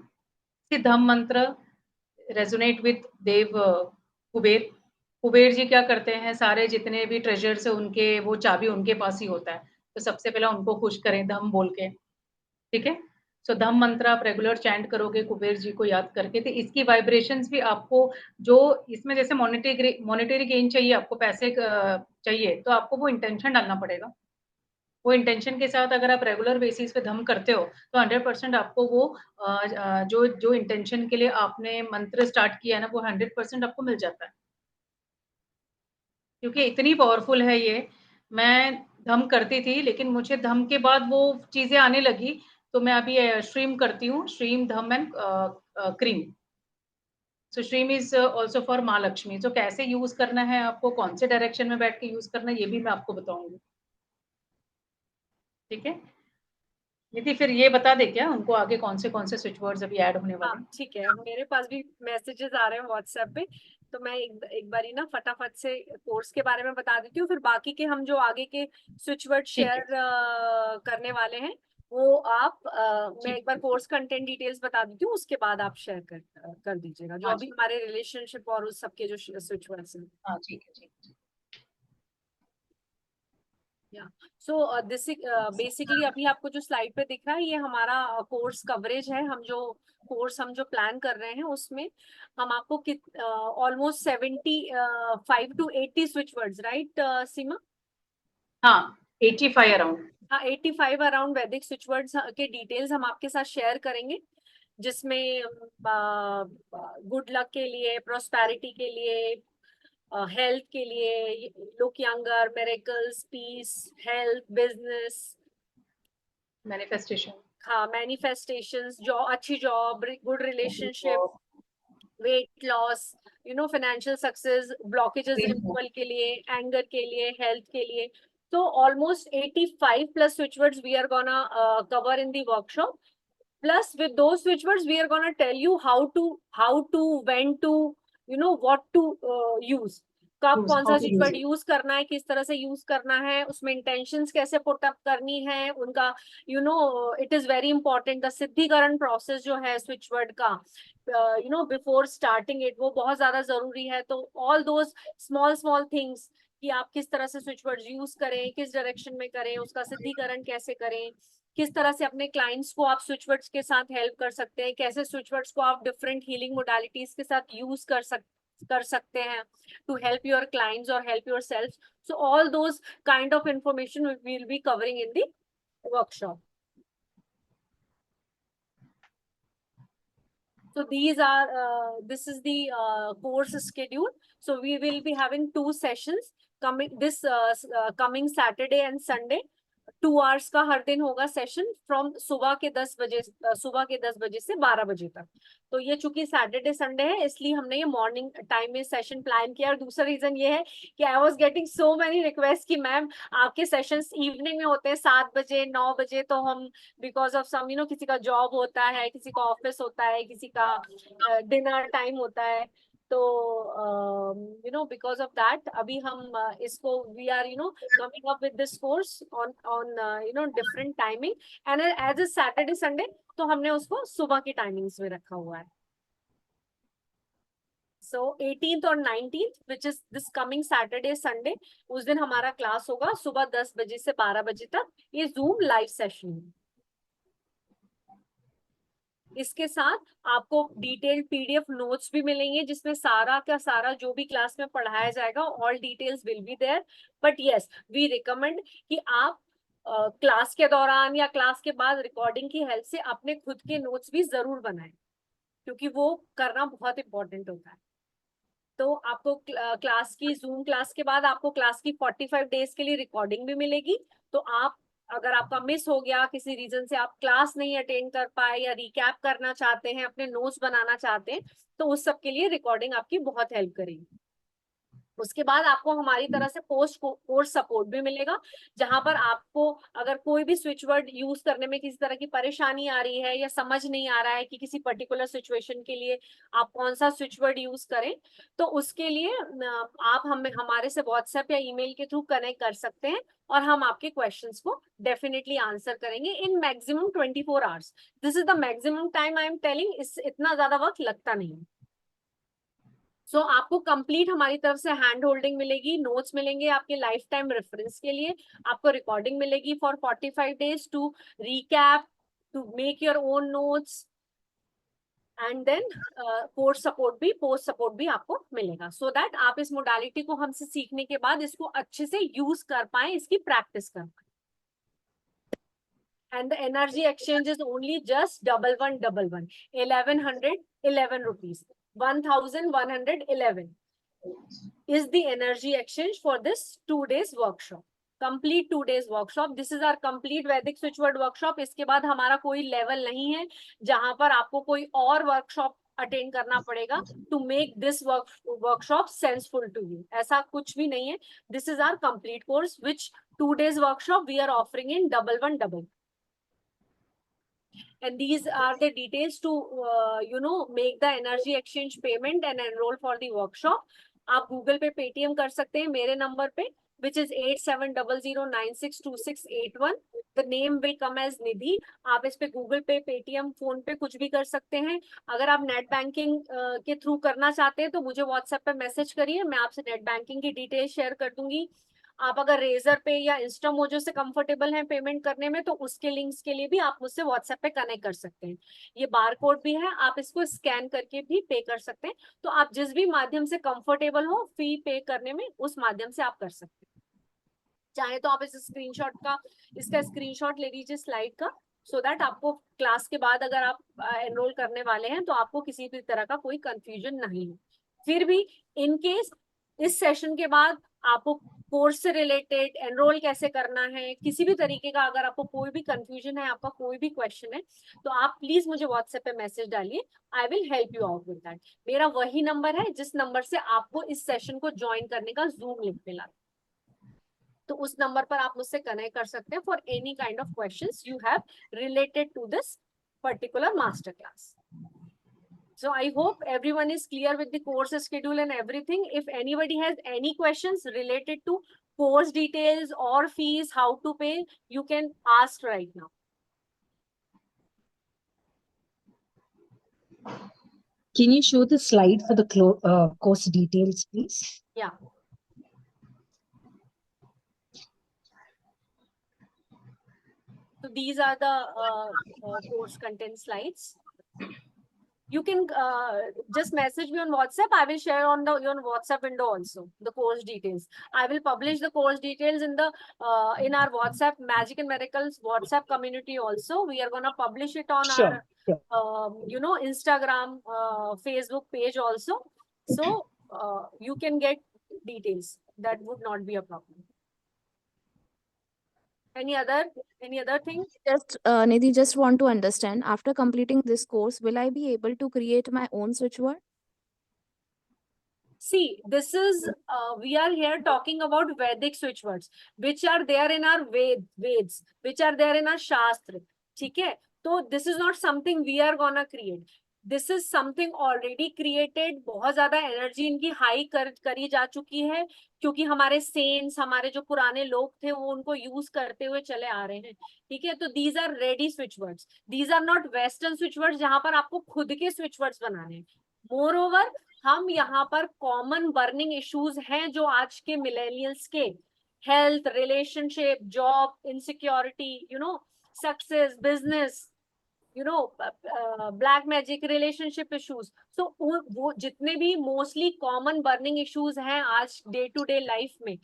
ये धम मंत्र रेज़ोनेट विथ देव कुबेर। कुबेर जी क्या करते हैं, सारे जितने भी ट्रेज़र्स हैं उनके वो चाबी उनके पास ही होता है। तो सबसे पहले उनको खुश करें धम बोल के, ठीक है? सो धम मंत्र आप रेगुलर चैंट करोगे कुबेर जी को याद करके, तो इसकी वाइब्रेशंस भी आपको जो इसमें जैसे मॉनेटरी गेन चाहिए, आपको पैसे चाहिए, तो आपको वो इंटेंशन डालना पड़ेगा। वो इंटेंशन के साथ अगर आप रेगुलर बेसिस पे धम करते हो, तो 100% आपको वो जो जो इंटेंशन के लिए आपने मंत्र स्टार्ट किया है ना, वो 100% आपको मिल जाता है। क्योंकि इतनी पावरफुल है ये, मैं धम करती थी, लेकिन मुझे धम के बाद वो चीज़ें आने लगी, तो मैं अभी श्रीम करती हूँ, श्रीम, धम and cream. So Shreem is also for माँ लक्ष्मी। सो कैसे यूज़ करना है आपको, कौन से डायरेक्शन में बैठ के यूज़ करना है, ये भी मैं आपको बताऊँगी। ठीक है? निधि फिर ये बता दें क्या उनको आगे कौन से स्विच वर्ड्स अभी ऐड होने वाले हाँ, हैं? ठीक है। मेरे पास भी मैसेजेस आ रहे हैं व्हाट्सएप पे, तो मैं एक बारी ना फटाफट से कोर्स के बारे में बता देती हूँ, फिर बाकी के हम जो आगे के स्विच वर्ड ठीक शेयर है, करने वाले हैं, वो आप मैं ठीक एक बार कोर्स कंटेंट डिटेल्स बता देती हूँ, उसके बाद आप शेयर कर दीजिएगा, जो हाँ अभी जी। हमारे रिलेशनशिप और उस सबके जो स्विच वर्ड्स हैं। हाँ, ठीक है, ठीक है। या सो दिस बेसिकली अभी आपको जो स्लाइड पे दिख रहा है, ये हमारा कोर्स कवरेज है। हम जो प्लान कर रहे हैं उसमें हम आपको almost 75 to 80 switch words, right Seema? हाँ, 85 अराउंड। हाँ, 85 अराउंड वैदिक स्विच वर्ड्स के डिटेल्स हम आपके साथ शेयर करेंगे, जिसमें गुड लक के लिए, प्रोस्पेरिटी के लिए, हेल्थ के लिए, look younger, miracles, peace, health, business, manifestation, हाँ, मैनिफेस्टेशंस, अच्छी job, good complete relationship, job, weight loss, financial success, blockages dream home. Removal के लिए, एंगर के लिए, हेल्थ के लिए। तो almost 85 plus switch words we are gonna cover in the workshop. Plus, with those switch words, we are gonna tell you how to, when to, what to use. कब कौन सा स्विच वर्ड यूज करना है, किस तरह से use करना है, उसमें इंटेंशंस कैसे पुट अप करनी है उनका, it is very important the सिद्धिकरण प्रोसेस जो है स्विच वर्ड का, बिफोर स्टार्टिंग इट, वो बहुत ज्यादा जरूरी है। तो all those small small things कि आप किस तरह से स्विच वर्ड यूज करें, किस डायरेक्शन में करें, उसका सिद्धिकरण कैसे करें, किस तरह से अपने क्लाइंट्स को आप स्विच वर्ड्स के साथ हेल्प कर सकते हैं, कैसे स्विच वर्ड्स को आप डिफरेंट हीलिंग मोडालिटीज के साथ यूज कर सकते हैं to help your clients or help yourself. So all those kind of information we will be covering in the workshop. So this is the course schedule. So we will be having 2 sessions coming Saturday and Sunday. 2 hours का हर दिन होगा session from सुबह के 10 बजे से 12 बजे तक। तो ये चूंकि सैटरडे संडे है इसलिए हमने ये मॉर्निंग टाइम में सेशन प्लान किया। और दूसरा रीजन ये है कि I was getting so many request कि मैम आपके सेशंस इवनिंग में होते हैं 7 बजे 9 बजे, तो हम बिकॉज ऑफ सम किसी का जॉब होता है, किसी का ऑफिस होता है, किसी का डिनर टाइम होता है, तो बिकॉज ऑफ दैट अभी हम इसको we are coming up with this course on different timing and as a Saturday Sunday, तो हमने उसको सुबह की टाइमिंग्स में रखा हुआ है। So 18th और 19th which is this coming Saturday Sunday, उस दिन हमारा क्लास होगा सुबह 10 बजे से 12 बजे तक। ये जूम लाइव सेशन है। इसके साथ आपको डिटेल्ड पीडीएफ नोट्स भी मिलेंगे जिसमें सारा का सारा जो भी क्लास में पढ़ाया जाएगा all details will be there. But yes we recommend कि आप क्लास के दौरान या क्लास के बाद रिकॉर्डिंग की हेल्प से अपने खुद के नोट्स भी जरूर बनाएं, क्योंकि वो करना बहुत इंपॉर्टेंट होता है। तो आपको क्लास की जूम क्लास के बाद आपको क्लास की 45 डेज के लिए रिकॉर्डिंग भी मिलेगी। तो आप अगर आपका मिस हो गया किसी रीजन से, आप क्लास नहीं अटेंड कर पाए या रिकैप करना चाहते हैं, अपने नोट्स बनाना चाहते हैं, तो उस सब के लिए रिकॉर्डिंग आपकी बहुत हेल्प करेगी। उसके बाद आपको हमारी तरह से पोस्ट कोर्स सपोर्ट भी मिलेगा, जहां पर आपको अगर कोई भी स्विच वर्ड यूज करने में किसी तरह की परेशानी आ रही है या समझ नहीं आ रहा है कि किसी पर्टिकुलर सिचुएशन के लिए आप कौन सा स्विच वर्ड यूज करें, तो उसके लिए आप हमारे से व्हाट्सएप या ईमेल के थ्रू कनेक्ट कर सकते हैं और हम आपके क्वेश्चंस को डेफिनेटली आंसर करेंगे in maximum 24 hours. This is the maximum time I am telling, इतना ज्यादा वक्त लगता नहीं है। सो आपको कंप्लीट हमारी तरफ से हैंड होल्डिंग मिलेगी, नोट्स मिलेंगे आपके लाइफ टाइम रेफरेंस के लिए, आपको रिकॉर्डिंग मिलेगी for 45 days to recap, to make your own notes, and then course support post support भी आपको मिलेगा, सो दैट आप इस मोडालिटी को हमसे सीखने के बाद इसको अच्छे से यूज कर पाए, इसकी प्रैक्टिस कर पाए। And the energy exchange is only just 1111, 1111 rupees, 1111 is the energy exchange for this 2 days workshop, complete 2 days workshop. This is our complete Vedic switch word workshop. इसके बाद हमारा कोई लेवल नहीं है जहां पर आपको कोई और वर्कशॉप अटेंड करना पड़ेगा to make this workshop senseful to you, ऐसा कुछ भी नहीं है। This is our complete course which 2 days workshop we are offering in 1111. And these are the details to make the energy exchange payment and enroll for the workshop. आप Google पे Paytm कर सकते हैं मेरे नंबर पे which is 8700962681. The name will come as निधि। आप इस पे गूगल पे पेटीएम फोन पे कुछ भी कर सकते हैं। अगर आप नेट बैंकिंग के थ्रू करना चाहते हैं तो मुझे व्हाट्सएप पे मैसेज करिए, मैं आपसे नेट बैंकिंग की डिटेल शेयर कर दूंगी। आप अगर रेजर पे या इंस्टामोजो से कंफर्टेबल हैं पेमेंट करने में तो उसके लिंक्स के लिए भी आप मुझसे व्हाट्सएप पे कनेक्ट कर सकते हैं। ये बार कोड भी है, आप इसको स्कैन करके भी पे कर सकते हैं। तो आप जिस भी माध्यम से कंफर्टेबल हो फी पे करने में, उस माध्यम से आप कर सकते हैं। चाहे तो आप इसका स्क्रीनशॉट ले लीजिए स्लाइड का, सो दैट आपको क्लास के बाद अगर आप एनरोल करने वाले हैं तो आपको किसी भी तरह का कोई कंफ्यूजन नहीं हो। फिर भी इन केस इस सेशन के बाद आपको कोर्स से रिलेटेड एनरोल कैसे करना है, किसी भी तरीके का अगर आपको कोई भी कंफ्यूजन है, आपका कोई भी क्वेश्चन है, तो आप प्लीज मुझे व्हाट्सएप पे मैसेज डालिए, I will help you out with that. मेरा वही नंबर है जिस नंबर से आपको इस सेशन को ज्वाइन करने का जूम लिंक मिला, तो उस नंबर पर आप मुझसे कनेक्ट कर सकते हैं for any kind of questions you have related to this particular master class. So I hope everyone is clear with the course schedule and everything. If anybody has any questions related to course details or fees, how to pay, you can ask right now. Can you show the slide for the course details, please? Yeah. So these are the course content slides. You can just message me on WhatsApp. I will share on your WhatsApp window also the course details. I will publish the course details in the in our WhatsApp Magic and Miracles WhatsApp community also. We are gonna publish it on Sure, our you know, Instagram, Facebook page also. So you can get details. That would not be a problem. Any other thing? Just Nidhi, just want to understand, after completing this course, will I be able to create my own switchword? See, this is we are here talking about Vedic switchwords, which are there in our Veds, which are there in our Shastra. Okay? So this is not something we are gonna create. This is something already created. बहुत ज्यादा energy इनकी high करी जा चुकी है, क्योंकि हमारे cents, हमारे जो पुराने लोग थे, वो उनको यूज करते हुए चले आ रहे हैं. ठीक है? तो these are ready switch words. These are not western switch words जहां पर आपको खुद के स्विच वर्ड्स बनाने हैं. मोर ओवर, हम यहाँ पर कॉमन बर्निंग इश्यूज हैं जो आज के मिलेनियल्स के, health, relationship, job, insecurity, you know, success, business, you know, black magic, relationship issues. So वो जितने भी मोस्टली कॉमन बर्निंग इश्यूज हैं आज डे टू डे लाइफ में,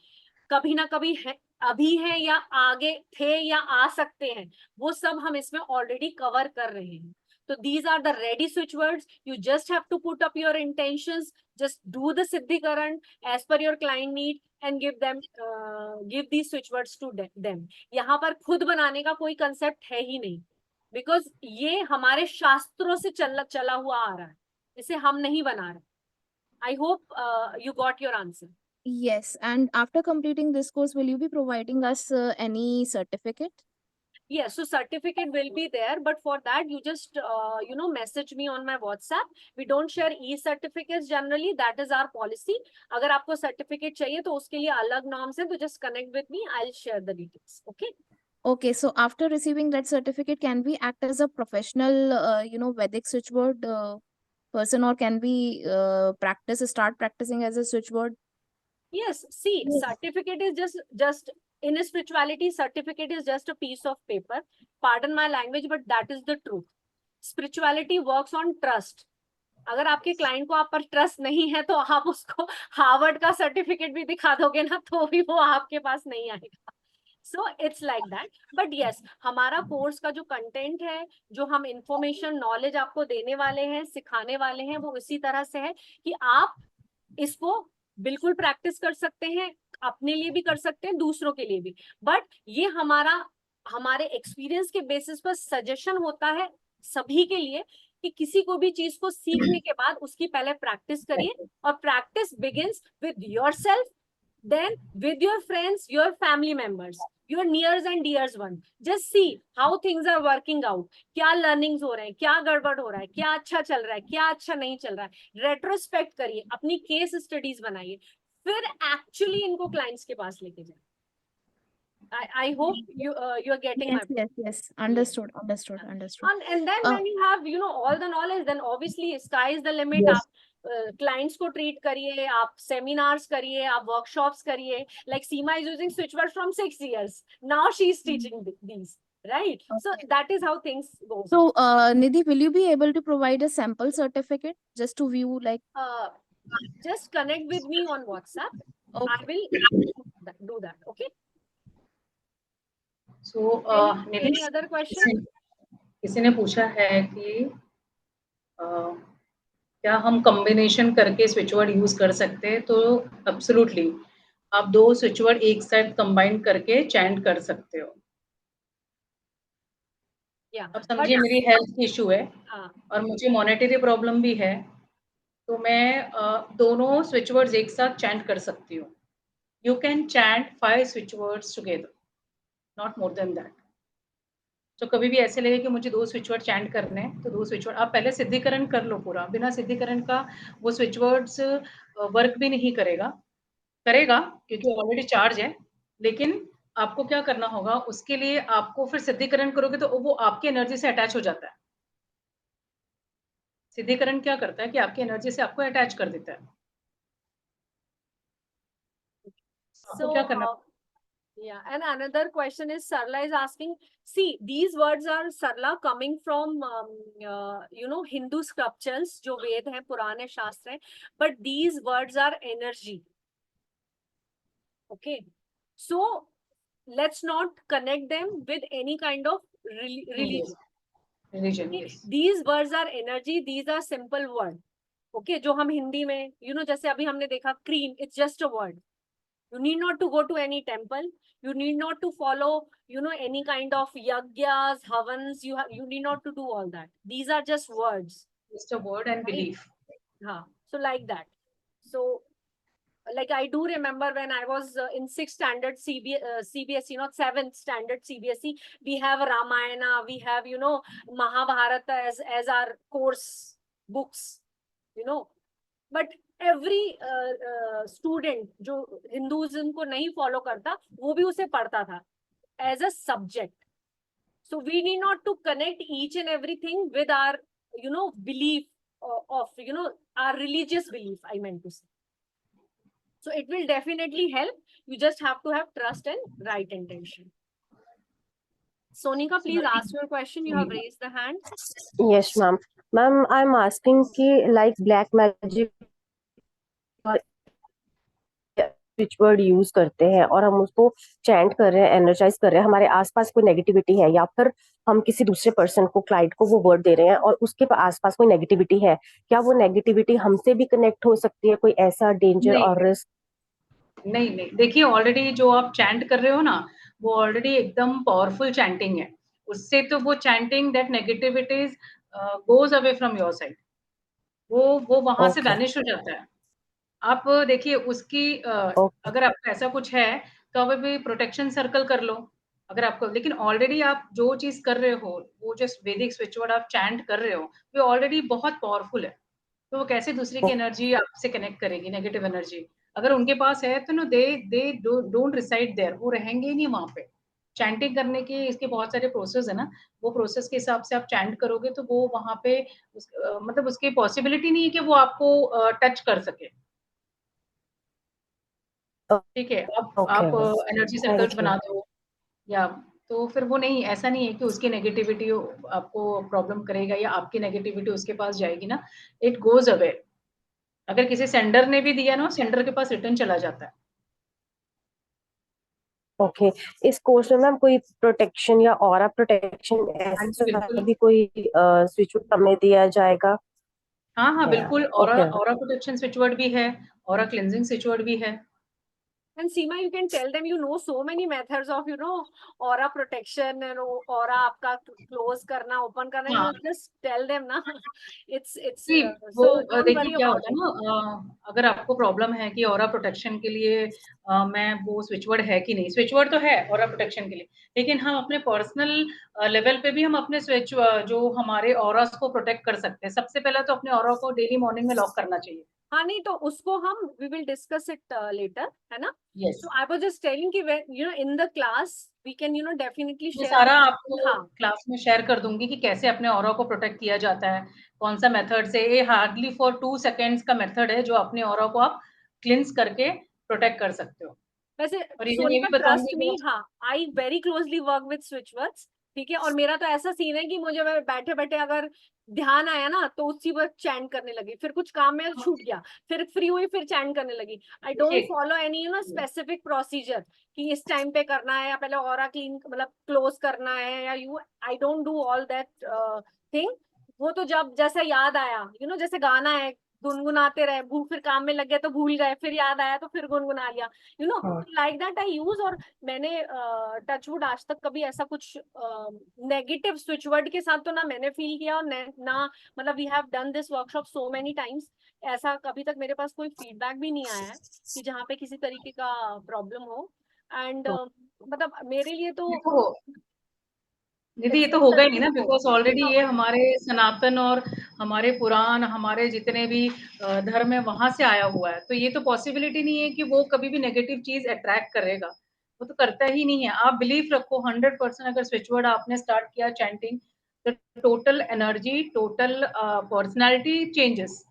कभी ना कभी है, अभी है या आगे थे या आ सकते हैं, वो सब हम इसमें ऑलरेडी कवर कर रहे हैं. So these are the ready switch words. You just have to put up your intentions, just do the Siddhikaran as per your client need and give them, give these switch words to them. यहाँ पर खुद बनाने का कोई concept है ही नहीं, because ये हमारे शास्त्रों से चला हुआ आ रहा है, इसे हम नहीं बना रहे. I hope you got your answer. Yes, and after completing this course, will you be providing us any certificate? Yes, so certificate will be there, but for that you just you know, message me on my WhatsApp. We don't share e-certificates generally, that is our policy. अगर आपको certificate चाहिए तो उसके लिए अलग norms हैं, तो just connect with me, I'll share the details. Okay? Okay, so after receiving that certificate, can we act as a professional, you know, Vedic switchword person, or can we start practicing as a switchword? Yes, see, certificate is just in spirituality, certificate is just a piece of paper. Pardon my language, but that is the truth. Spirituality works on trust. अगर आपके client को आप पर trust नहीं है, तो आप उसको हार्वर्ड का सर्टिफिकेट भी दिखा दोगे ना, तो भी वो आपके पास नहीं आएगा. So it's like that. But yes, हमारा कोर्स का जो कंटेंट है, जो हम इंफॉर्मेशन, नॉलेज आपको देने वाले हैं, सिखाने वाले हैं, वो इसी तरह से है कि आप इसको बिल्कुल प्रैक्टिस कर सकते हैं, अपने लिए भी कर सकते हैं, दूसरों के लिए भी. बट ये हमारे एक्सपीरियंस के बेसिस पर सजेशन होता है सभी के लिए कि किसी को भी चीज को सीखने के बाद उसकी पहले प्रैक्टिस करिए, और practice begins with yourself, then with your friends, your family members, your nears and dears one. Just see how things are working out. क्या learnings हो रहे हैं, क्या गड़बड़ हो रहा है, क्या अच्छा चल रहा है, क्या अच्छा नहीं चल रहा है. रेट्रोस्पेक्ट करिए, अपनी केस स्टडीज बनाइए, फिर एक्चुअली इनको क्लाइंट्स के पास लेके जाए. I hope you are getting my point. Yes. Understood. And then when you have, you know, all the knowledge, then obviously sky is the limit. Yes. आप clients को treat करिए, आप seminars करिए, आप workshops करिए. Like Seema is using switchword from 6 years. Now she is teaching these, right? Okay. So that is how things go. So, Nidhi, will you be able to provide a sample certificate just to view, like? Just connect with me on WhatsApp. Okay. I will do that. Okay. So, any other question? किसी ने पूछा है कि क्या हम combination करके switch word use कर सकते हैं? तो एब्सोल्युटली, आप 2 स्विचवर्ड एक साथ कंबाइन करके चैंट कर सकते हो. अब समझिए मेरी हेल्थ इशू है और मुझे मॉनेटरी प्रॉब्लम भी है, तो मैं दोनों स्विचवर्ड्स एक साथ चैंट कर सकती हूँ. You can chant 5 switch words together, not more than that. तो कभी भी ऐसे लगे कि मुझे 2 स्विच वर्ड चैंट करने हैं, तो 2 स्विच वर्ड आप पहले सिद्धिकरण कर लो पूरा। बिना सिद्धिकरण का वो स्विच वर्ड्स वर्क भी नहीं करेगा। करेगा क्योंकि ऑलरेडी चार्ज है, लेकिन आपको क्या करना होगा, उसके लिए आपको फिर सिद्धिकरण करोगे तो वो आपकी एनर्जी से अटैच हो जाता है। सिद्धिकरण क्या करता है कि आपकी एनर्जी से आपको अटैच कर देता है। आपको क्या करना Yeah, and another question is Sarla is asking, see, these words are Sarla coming from, Hindu scriptures, जो वेद हैं, पुराने शास्त्र हैं, but these words are energy. Okay, so let's not connect them with any kind of religion. Religion, Okay? yes. These words are energy, these are simple words. Okay, जो हम हिंदी में, जैसे अभी हमने देखा cream, it's just a word. You need not to go to any temple. You need not to follow, any kind of yagyas, havans. You need not to do all that. These are just words. Just a word and belief. So like that. So, like I do remember when I was in 6th standard CBSE, not 7th standard CBSE, we have Ramayana, we have, Mahabharata as our course books, But every student जो Hinduism को नहीं follow करता वो भी उसे पढ़ता था as a subject. So we need not to connect each and everything with our belief of our religious belief, I meant to say. So it will definitely help. You just have to have trust and right intention. Sonika, please ask your question. You have raised the hand. Yes, ma'am. Ma'am, I'm asking ki like black magic switch word use करते हैं और हम उसको chant कर रहे हैं, energise कर रहे हैं, हमारे आसपास कोई नेगेटिविटी है या फिर हम किसी दूसरे पर्सन को, क्लाइंट को वो वर्ड दे रहे हैं और उसके आसपास कोई नेगेटिविटी है, क्या वो नेगेटिविटी हमसे भी कनेक्ट हो सकती है? कोई ऐसा डेंजर और रिस्क? नहीं, देखिए ऑलरेडी जो आप चैंट कर रहे हो ना, वो ऑलरेडी एकदम पावरफुल चैंटिंग है। उससे तो वो chanting that negativities goes away from your side. वो वहां से वैनिश हो जाता है। आप देखिए उसकी अगर आपको ऐसा कुछ है तो आप अभी प्रोटेक्शन सर्कल कर लो। अगर आपको, लेकिन ऑलरेडी आप जो चीज कर रहे हो, वो जो वैदिक स्विच वर्ड आप चैंट कर रहे हो, वो ऑलरेडी बहुत पावरफुल है। तो वो कैसे दूसरी की एनर्जी आपसे कनेक्ट करेगी, नेगेटिव एनर्जी? अगर उनके पास है तो no they don't reside there, वो रहेंगे ही नहीं वहां पे। चैंटिंग करने के इसके बहुत सारे प्रोसेस है ना, वो प्रोसेस के हिसाब से आप चैंट करोगे तो वो वहां पे मतलब उसकी पॉसिबिलिटी नहीं है कि वो आपको टच कर सके। ठीक है, आप एनर्जी सर्कल्स बना दो या तो फिर वो नहीं, ऐसा नहीं है कि उसकी नेगेटिविटी आपको प्रॉब्लम करेगा या आपकी नेगेटिविटी उसके पास जाएगी ना, इट गोज अवे। अगर किसी सेंडर ने भी दिया ना, सेंडर के पास रिटर्न चला जाता है। ओके, इस कोर्स में मैम कोई प्रोटेक्शन या ऑरा प्रोटेक्शन ऐसा भी कोई स्विच वर्ड हमें दिया जाएगा? हाँ, बिल्कुल। ऑरा प्रोटेक्शन स्विच वर्ड भी है, ऑरा क्लेंजिंग स्विच वर्ड भी है। And Seema, you can tell them, so many methods of, aura protection and aura आपका close करना, open करना. You just tell them ना. It's so don't worry क्या about होता है ना, अगर आपको प्रॉब्लम है कि ऑरा प्रोटेक्शन के लिए मैं वो स्विच वर्ड है कि नहीं, स्विच वर्ड तो है ऑरा प्रोटेक्शन के लिए, लेकिन हम अपने पर्सनल लेवल पे भी हम अपने स्विच जो हमारे ऑरास को प्रोटेक्ट कर सकते हैं। सबसे पहले तो अपने ऑरा को डेली मॉर्निंग में लॉक करना चाहिए। हाँ, नहीं तो उसको हम we will discuss it later, है ना? Yes. So I was just telling कि when in the class we can definitely share. सारा आपको क्लास में शेयर कर दूंगी कि कैसे अपने ऑरा को प्रोटेक्ट किया जाता है, कौन सा मेथड से। ये हार्डली फॉर 2 सेकंड्स का मेथड है जो अपने ऑरा को आप क्लींस करके प्रोटेक्ट कर सकते हो। वैसे और इवन ये भी ट्रस्ट मी, हाँ, I very closely work with switch words, ठीक है। और मेरा तो ऐसा सीन है कि मुझे बैठे बैठे अगर ध्यान आया ना तो उसी वक्त चैंट करने लगी, फिर कुछ काम में छूट गया, फिर फ्री हुई, फिर चैंट करने लगी। I don't follow any specific procedure कि इस टाइम पे करना है या पहले ऑरा क्लीन मतलब क्लोज करना है या I don't do all that thing. वो तो जब जैसा याद आया, जैसे गाना है, गुनगुनाते रहे, फिर काम में लग गए तो भूल गए, फिर याद आया तो फिर गुनगुना लिया, लाइक दैट आई यूज। और मैंने टचवुड आज तक कभी ऐसा कुछ नेगेटिव स्विच वर्ड के साथ तो ना मैंने फील किया और ना मतलब we have done this workshop so many times, ऐसा कभी तक मेरे पास कोई फीडबैक भी नहीं आया है कि जहाँ पे किसी तरीके का प्रॉब्लम हो। एंड मतलब मेरे लिए तो दीदी ये तो होगा ही नहीं ना, बिकॉज ऑलरेडी ये हमारे सनातन और हमारे पुराण, हमारे जितने भी धर्म है वहां से आया हुआ है, तो ये तो पॉसिबिलिटी नहीं है कि वो कभी भी नेगेटिव चीज अट्रैक्ट करेगा, वो तो करता ही नहीं है। आप बिलीव रखो 100%, अगर स्विच वर्ड आपने स्टार्ट किया चैंटिंग, तो total energy, total personality changes,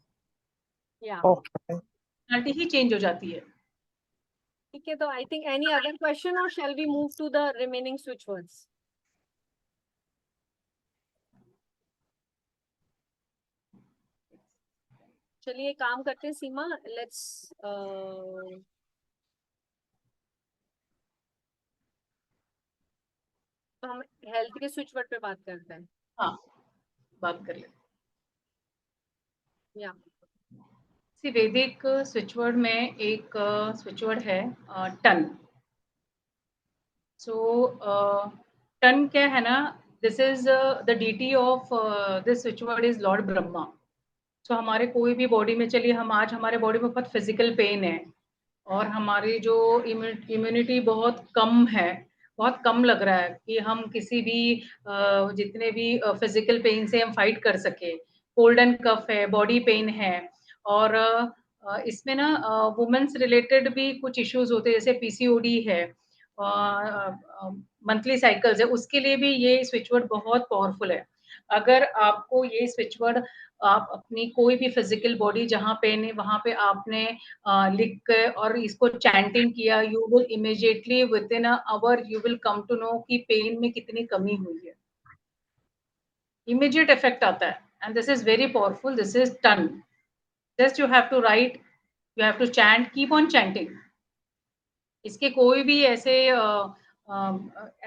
Okay. Personality ही चेंज हो जाती है। ठीक है, तो I think any other question और shall we move to the remaining switch words? चलिए काम करते हैं सीमा, लेट्स तो हम हेल्थ के स्विच वर्ड पे बात करते हैं। हाँ, बात कर ले। या वैदिक स्विच वर्ड में एक स्विच वर्ड है टन। सो टन क्या है ना, this is the deity of this switch word is lord Brahma. So हमारे कोई भी बॉडी में, चलिए हम आज हमारे बॉडी में बहुत फिजिकल पेन है और हमारी जो इम्यूनिटी बहुत कम है, बहुत कम लग रहा है कि हम किसी भी जितने भी फिजिकल पेन से हम फाइट कर सके। कोल्ड एंड कफ है, बॉडी पेन है, और इसमें ना वुमेन्स रिलेटेड भी कुछ इश्यूज होते हैं, जैसे पीसीओडी है, मंथली साइकिल्स है, उसके लिए भी ये स्विच वर्ड बहुत पावरफुल है। अगर आपको ये स्विच वर्ड, आप अपनी कोई भी फिजिकल बॉडी जहाँ पेन है वहां पे आपने लिख के और इसको चैंटिंग किया, you will immediately within hour you will come to know कि पेन में कितनी कमी हुई है। इमीडिएट इफेक्ट आता है, and this is very powerful, this is ton. Just you have to write, you have to chant, keep on chanting. इसके कोई भी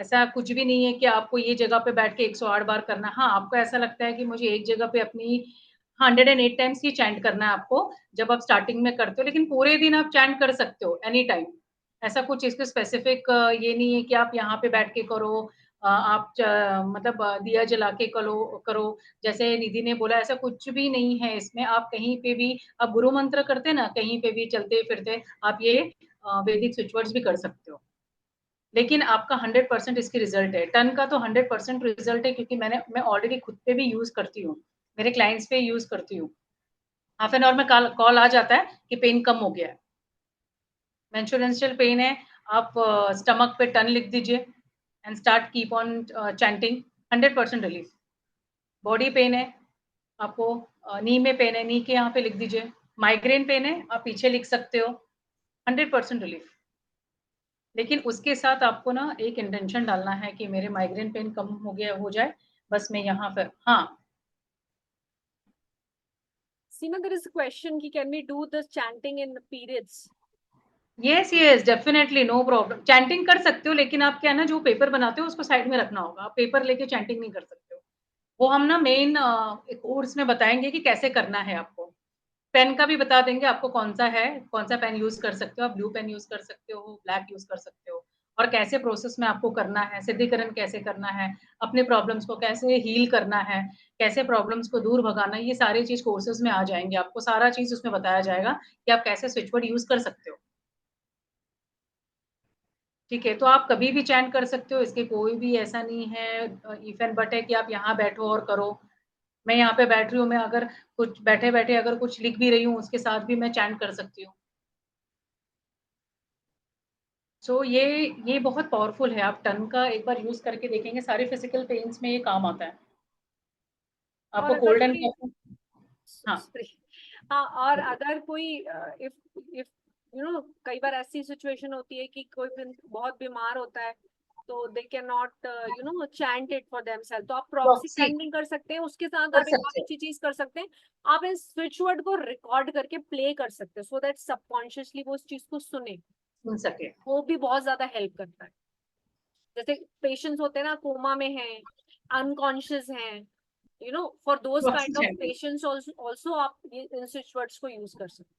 ऐसा कुछ भी नहीं है कि आपको ये जगह पे बैठ के 108 बार करना। हाँ, आपको ऐसा लगता है कि मुझे एक जगह पे अपनी 108 टाइम्स ही चैंट करना है आपको, जब आप स्टार्टिंग में करते हो, लेकिन पूरे दिन आप चैंट कर सकते हो एनी टाइम। ऐसा कुछ इसको स्पेसिफिक ये नहीं है कि आप यहाँ पे बैठ के करो, आप मतलब दिया जला के करो, जैसे निधि ने बोला, ऐसा कुछ भी नहीं है इसमें। आप कहीं पे भी, आप गुरु मंत्र करते ना, कहीं पे भी चलते फिरते आप ये वैदिक स्विच वर्ड्स भी कर सकते हो, लेकिन आपका 100% इसकी रिजल्ट है। टन का तो 100% रिजल्ट है, क्योंकि मैं ऑलरेडी खुद पे भी यूज करती हूँ, मेरे क्लाइंट्स पे यूज करती हूँ। हाफ एन आवर में कॉल आ जाता है कि पेन कम हो गया है, मेंस्ट्रुअल पेन है, आप स्टमक पे टन लिख दीजिए and start keep on chanting, 100% relief. Body pain है, आपको नी में पेन है, नी के यहाँ पे लिख दीजिए। माइग्रेन पेन है, आप पीछे लिख सकते हो, 100% रिलीफ। लेकिन उसके साथ आपको ना एक इंटेंशन डालना है कि मेरे माइग्रेन पेन कम हो गया, हो जाए, बस मैं यहाँ पर। हाँ सीमा, there is a question कि can we do this chanting in periods? Yes yes, definitely, no problem, chanting कर सकते हो, लेकिन आप क्या है ना, जो पेपर बनाते हो उसको साइड में रखना होगा। आप पेपर लेके चैंटिंग नहीं कर सकते हो। वो हम ना मेन कोर्स में बताएंगे कि कैसे करना है आपको। पेन का भी बता देंगे आपको कौन सा है, कौन सा पेन यूज कर सकते हो, आप ब्लू पेन यूज कर सकते हो, ब्लैक यूज कर सकते हो, और कैसे प्रोसेस में आपको करना है, सिद्धिकरण कैसे करना है, अपने प्रॉब्लम्स को कैसे हील करना है, कैसे प्रॉब्लम्स को दूर भगाना है, ये सारी चीज कोर्सेज में आ जाएंगे। आपको सारा चीज उसमें बताया जाएगा कि आप कैसे स्विच वर्ड यूज कर सकते हो। ठीक है, तो आप कभी भी चैंट कर सकते हो, इसके कोई भी ऐसा नहीं है इफ एंड बट है कि आप यहाँ बैठो और करो। मैं यहाँ पे बैठ रही हूँ, मैं अगर कुछ बैठे-बैठे अगर कुछ लिख भी रही हूँ, उसके साथ भी मैं चैंट कर सकती हूँ। सो ये बहुत पावरफुल है, आप टन का एक बार यूज़ करके देखेंगे, सारे फिज़िकल पेन्स में ये काम आता है। और आपको अगर कोल्ड एंड कोई कफ, हाँ, हाँ, और अगर कोई इफ इफ कई बार ऐसी सिचुएशन होती है कि कोई बहुत बीमार होता है, तो they can not chant it for themselves, तो आप प्रॉक्सी प्रॉक्सी चैंटिंग कर सकते हैं। उसके साथ कर आप एक और सकते हो, अच्छी चीज कर सकते हैं, आप इस स्विच वर्ड को रिकॉर्ड करके प्ले कर सकते हैं, सो दैट सबकॉन्शियसली वो उस चीज को सुने। सुन सके। वो भी बहुत ज्यादा हेल्प करता है। जैसे पेशेंट्स होते हैं ना, कोमा में हैं, अनकॉन्शियस हैं, for those proxy kind of chanting, patients also आप ये इन स्विच वर्ड्स को यूज कर सकते हैं।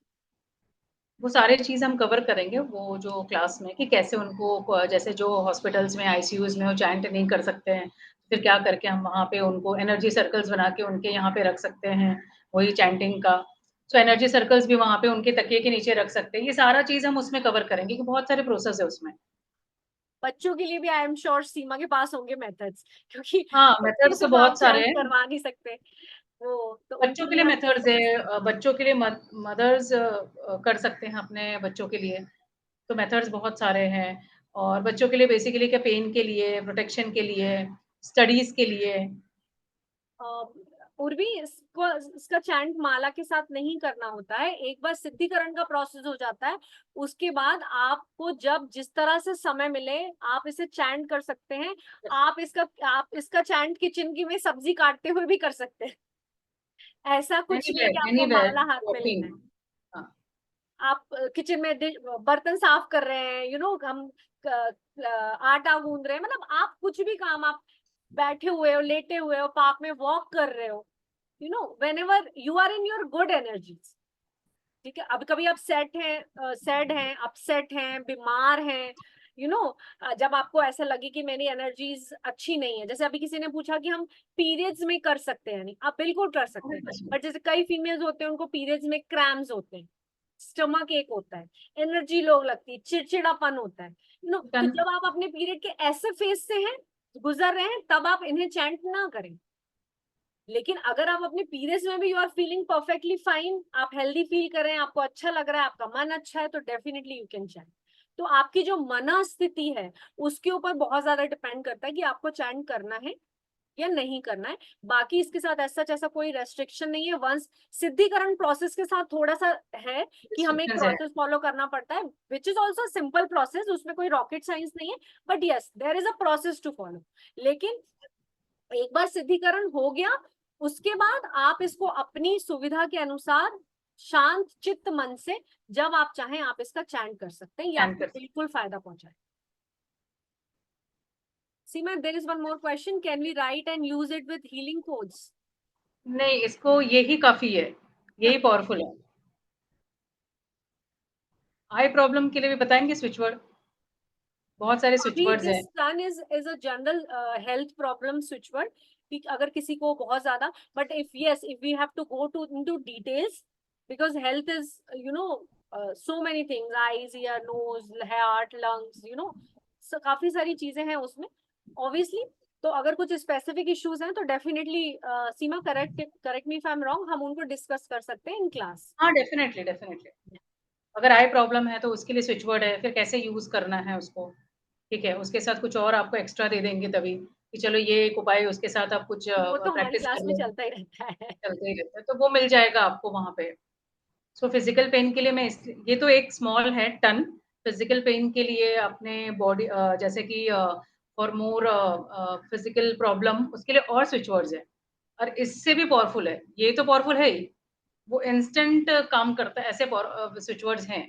वो सारे चीज़ हम कवर करेंगे, वो जो क्लास में, कि कैसे उनको जैसे जो हॉस्पिटल्स में, आईसीयूज़ में वो चैंट नहीं कर सकते हैं, फिर क्या करके हम वहाँ पे उनको एनर्जी सर्कल्स बना के उनके यहाँ पे रख सकते हैं, वही चैंटिंग का। सो एनर्जी सर्कल्स भी वहाँ पे उनके तकिए के नीचे रख सकते हैं। ये सारा चीज़ हम उसमें कवर करेंगे, कि बहुत सारे प्रोसेस है उसमें। बच्चों के लिए भी आई एम श्योर सीमा के पास होंगे मेथड्स, क्योंकि हाँ, बच्चे मेथड्स से तो तो आप बहुत सारे चैंट हैं। करवा नहीं सकते, वो तो बच्चों उनके के लिए लिए आप मेथड्स है, बच्चों के लिए मदर्स कर सकते हैं अपने बच्चों के लिए, तो मेथड्स बहुत सारे हैं। और बच्चों के लिए बेसिकली क्या, पेन के लिए, प्रोटेक्शन के लिए, स्टडीज के लिए। उर्वी, इसका चैंट माला के साथ नहीं करना होता है। एक बार सिद्धिकरण का प्रोसेस हो जाता है, उसके बाद आपको जब जिस तरह से समय मिले आप इसे चैंट कर सकते हैं। आप इसका चैंट किचन की में सब्जी काटते हुए भी कर सकते हैं। ऐसा कुछ नहीं है कि आपको एनीवेयर माला हाथ में लेना है। हाँ, आप किचन में बर्तन साफ कर रहे हैं, हम आटा गूंद रहे हैं, मतलब आप कुछ भी काम, आप बैठे हुए हो, लेटे हुए हो, पार्क में वॉक कर रहे हो, whenever you are in your good energies, ठीक है। अब कभी आप सैड हैं, अपसेट हैं, बीमार हैं, जब आपको ऐसा लगे कि मेरी एनर्जीज अच्छी नहीं है, जैसे अभी किसी ने पूछा कि हम पीरियड्स में कर सकते हैं नहीं, आप बिल्कुल कर सकते हैं। बट जैसे कई फीमेल्स होते हैं, उनको पीरियड्स में क्रैम्स होते हैं, स्टमक एक होता है, एनर्जी लो लगती है, चिड़चिड़ापन होता है, तो जब आप अपने पीरियड के ऐसे फेज से हैं, गुजर रहे हैं, तब आप इन्हें चैंट ना करें। लेकिन अगर आप अपने पीरियड्स में भी you are feeling perfectly fine, आप हेल्दी फील कर रहे हैं, आपको अच्छा लग रहा है, आपका मन अच्छा है, तो डेफिनेटली यू कैन चैंट। तो आपकी जो मनस्थिति है उसके ऊपर बहुत ज्यादा डिपेंड करता है कि आपको चैंट करना है या नहीं करना है। बाकी इसके साथ ऐसा कोई रेस्ट्रिक्शन नहीं है। वंस सिद्धिकरण प्रोसेस के साथ थोड़ा सा है कि हमें एक प्रोसेस फॉलो करना पड़ता है, which is also simple process, उसमें कोई रॉकेट साइंस नहीं है, but yes there is a process to follow. लेकिन एक बार सिद्धिकरण हो गया, उसके बाद आप इसको अपनी सुविधा के अनुसार शांत चित्त मन से जब आप चाहें आप इसका चैंट कर सकते हैं, ये आपको बिल्कुल फायदा पहुंचाए। सीमा, there is one more question. Can we write and use it with healing codes? नहीं, इसको यही काफी है, यही पावरफुल है। आई प्रॉब्लम के लिए भी बताएंगे स्विच वर्ड, बहुत सारे स्विच वर्ड्स हैं। Sun is a general health problem switch word, अगर किसी को बहुत ज्यादा, but if we have to go to into details, because health is so many things, eyes, ear, nose, heart, lungs, काफी सारी चीजें हैं उसमें ऑब्वियसली। तो अगर कुछ स्पेसिफिक इश्यूज हैं तो definitely Seema, correct me if I am wrong, हम उनको डिस्कस कर सकते हैं इन क्लास। हाँ, डेफिनेटली अगर आई प्रॉब्लम है तो उसके लिए स्विच वर्ड है, फिर कैसे यूज करना है उसको, ठीक है। उसके साथ कुछ और आपको एक्स्ट्रा दे देंगे तभी कि चलो ये एक उपाय, उसके साथ आप कुछ वो तो हमारी प्रैक्टिस क्लास कर में लो, चलता ही रहता है। चलते ही रहता है, तो वो मिल जाएगा आपको वहाँ पे। सो फिजिकल पेन के लिए मैं ये तो एक स्मॉल है टन। फिजिकल पेन के लिए अपने बॉडी जैसे कि फॉर मोर फिजिकल प्रॉब्लम, उसके लिए और स्विच वर्ड्स है, और इससे भी पावरफुल है, ये तो पावरफुल है ही, वो इंस्टेंट काम करता है, ऐसे स्विच वर्ड्स हैं।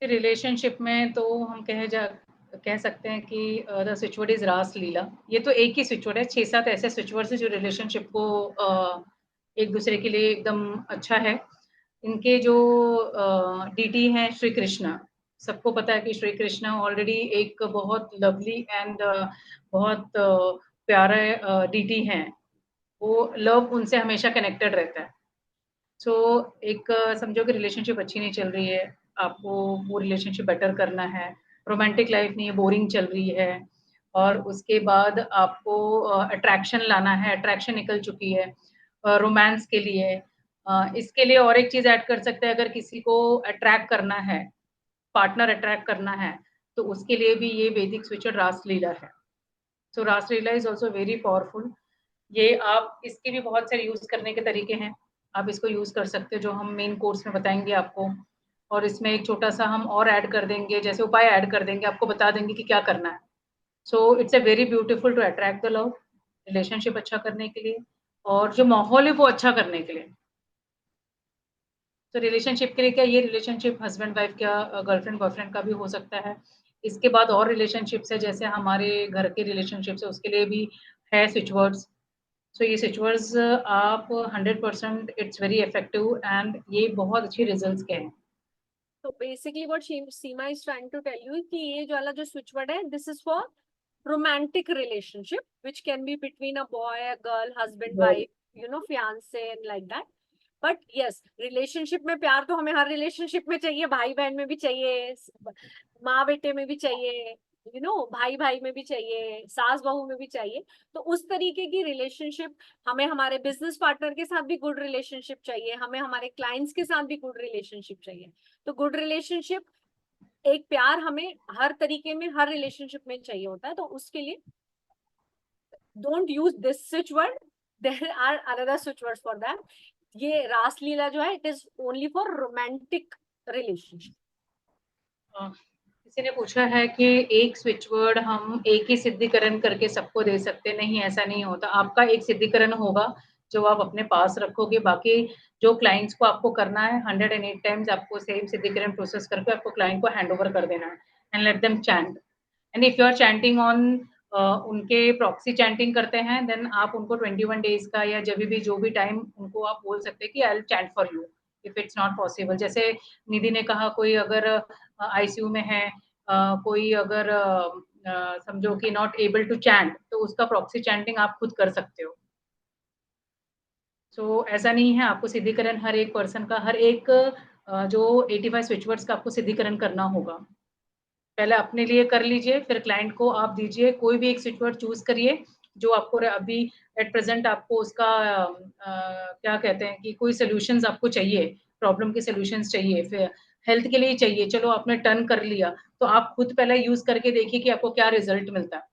रिलेशनशिप में तो हम कह सकते हैं कि द स्विच वर्ड इज रास लीला। ये तो एक ही स्विच वर्ड है, 6-7 ऐसे स्विच वर्ड्स हैं जो रिलेशनशिप को एक दूसरे के लिए एकदम अच्छा है। इनके जो डीटी हैं श्री कृष्ण, सबको पता है कि श्री कृष्ण ऑलरेडी एक बहुत लवली एंड बहुत प्यारे डीटी हैं, वो लव उनसे हमेशा कनेक्टेड रहता है। सो एक समझो कि रिलेशनशिप अच्छी नहीं चल रही है, आपको वो रिलेशनशिप बेटर करना है, रोमांटिक लाइफ नहीं है, बोरिंग चल रही है, और उसके बाद आपको अट्रैक्शन लाना है, अट्रैक्शन निकल चुकी है रोमांस के लिए। इसके लिए और एक चीज़ ऐड कर सकते हैं, अगर किसी को अट्रैक्ट करना है, पार्टनर अट्रैक्ट करना है, तो उसके लिए भी ये वैदिक स्विच वर्ड रासलीला है। सो रासलीला इज ऑल्सो वेरी पावरफुल। ये आप इसके भी बहुत सारे यूज़ करने के तरीके हैं, आप इसको यूज़ कर सकते हो, जो हम मेन कोर्स में बताएंगे आपको। और इसमें एक छोटा सा हम और ऐड कर देंगे, जैसे उपाय ऐड कर देंगे, आपको बता देंगे कि क्या करना है। So it's a very beautiful to attract the love, relationship अच्छा करने के लिए, और जो माहौल है वो अच्छा करने के लिए। तो रिलेशनशिप के लिए क्या, ये रिलेशनशिप हस्बैंड वाइफ का, गर्लफ्रेंड बॉयफ्रेंड का भी हो सकता है। इसके बाद और रिलेशनशिप्स है, जैसे हमारे घर के रिलेशनशिप्स है, उसके लिए भी है स्विच वर्ड्स। सो ये स्विच वर्ड्स आप 100% इट्स वेरी इफेक्टिव, एंड ये बहुत अच्छी रिजल्ट्स के हैं। तो basically what Seema is trying to tell you कि ये जो वाला जो स्विच वर्ड है, this is for romantic relationship, which can be between a boy, a girl, husband, Right. wife, fiance and like that. But yes, relationship में प्यार तो हमें हर relationship में चाहिए, भाई बहन में भी चाहिए, माँ बेटे में भी चाहिए, भाई भाई में भी चाहिए, सास बहू में भी चाहिए. तो उस तरीके की रिलेशनशिप हमें हमारे बिजनेस पार्टनर के साथ भी गुड रिलेशनशिप चाहिए, हमें हमारे क्लाइंट्स के साथ भी गुड रिलेशनशिप चाहिए. तो गुड रिलेशनशिप, एक प्यार हमें हर तरीके में हर रिलेशनशिप में चाहिए होता है. तो उसके लिए don't use this switch word, there are another switch words for that. ये रासलीला जो है, it is only for romantic relationship. किसी ने पूछा है कि एक स्विच वर्ड हम एक ही सिद्धिकरण करके सबको दे सकते, नहीं ऐसा नहीं होता. आपका एक सिद्धिकरण होगा जो आप अपने पास रखोगे, बाकी जो क्लाइंट्स को आपको करना है 108 टाइम्स आपको सेम सिद्धिकरण प्रोसेस करके आपको क्लाइंट को हैंडओवर कर देना है and let them chant. And if you are chanting on उनके प्रॉक्सी चैंटिंग करते हैं, देन आप उनको 21 डेज का या जब भी जो भी टाइम उनको आप बोल सकते हैं कि I will chant for you if it's not possible. जैसे निधि ने कहा कोई अगर आईसीयू में है, कोई अगर समझो कि नॉट एबल टू चैंट, तो उसका प्रॉक्सी चैंटिंग आप खुद कर सकते हो. सो ऐसा नहीं है, आपको सिद्धिकरण हर एक पर्सन का, हर एक जो 85 स्विच वर्ड्स का आपको सिद्धिकरण करना होगा. पहले अपने लिए कर लीजिए, फिर क्लाइंट को आप दीजिए. कोई भी एक स्विच वर्ड चूज़ करिए जो आपको अभी एट प्रेज़ेंट आपको उसका क्या कहते हैं कि कोई सॉल्यूशंस आपको चाहिए, प्रॉब्लम के सॉल्यूशंस चाहिए, फिर हेल्थ के लिए चाहिए. चलो आपने टर्न कर लिया, तो आप खुद पहले यूज़ करके देखिए कि आपको क्या रिज़ल्ट मिलता है.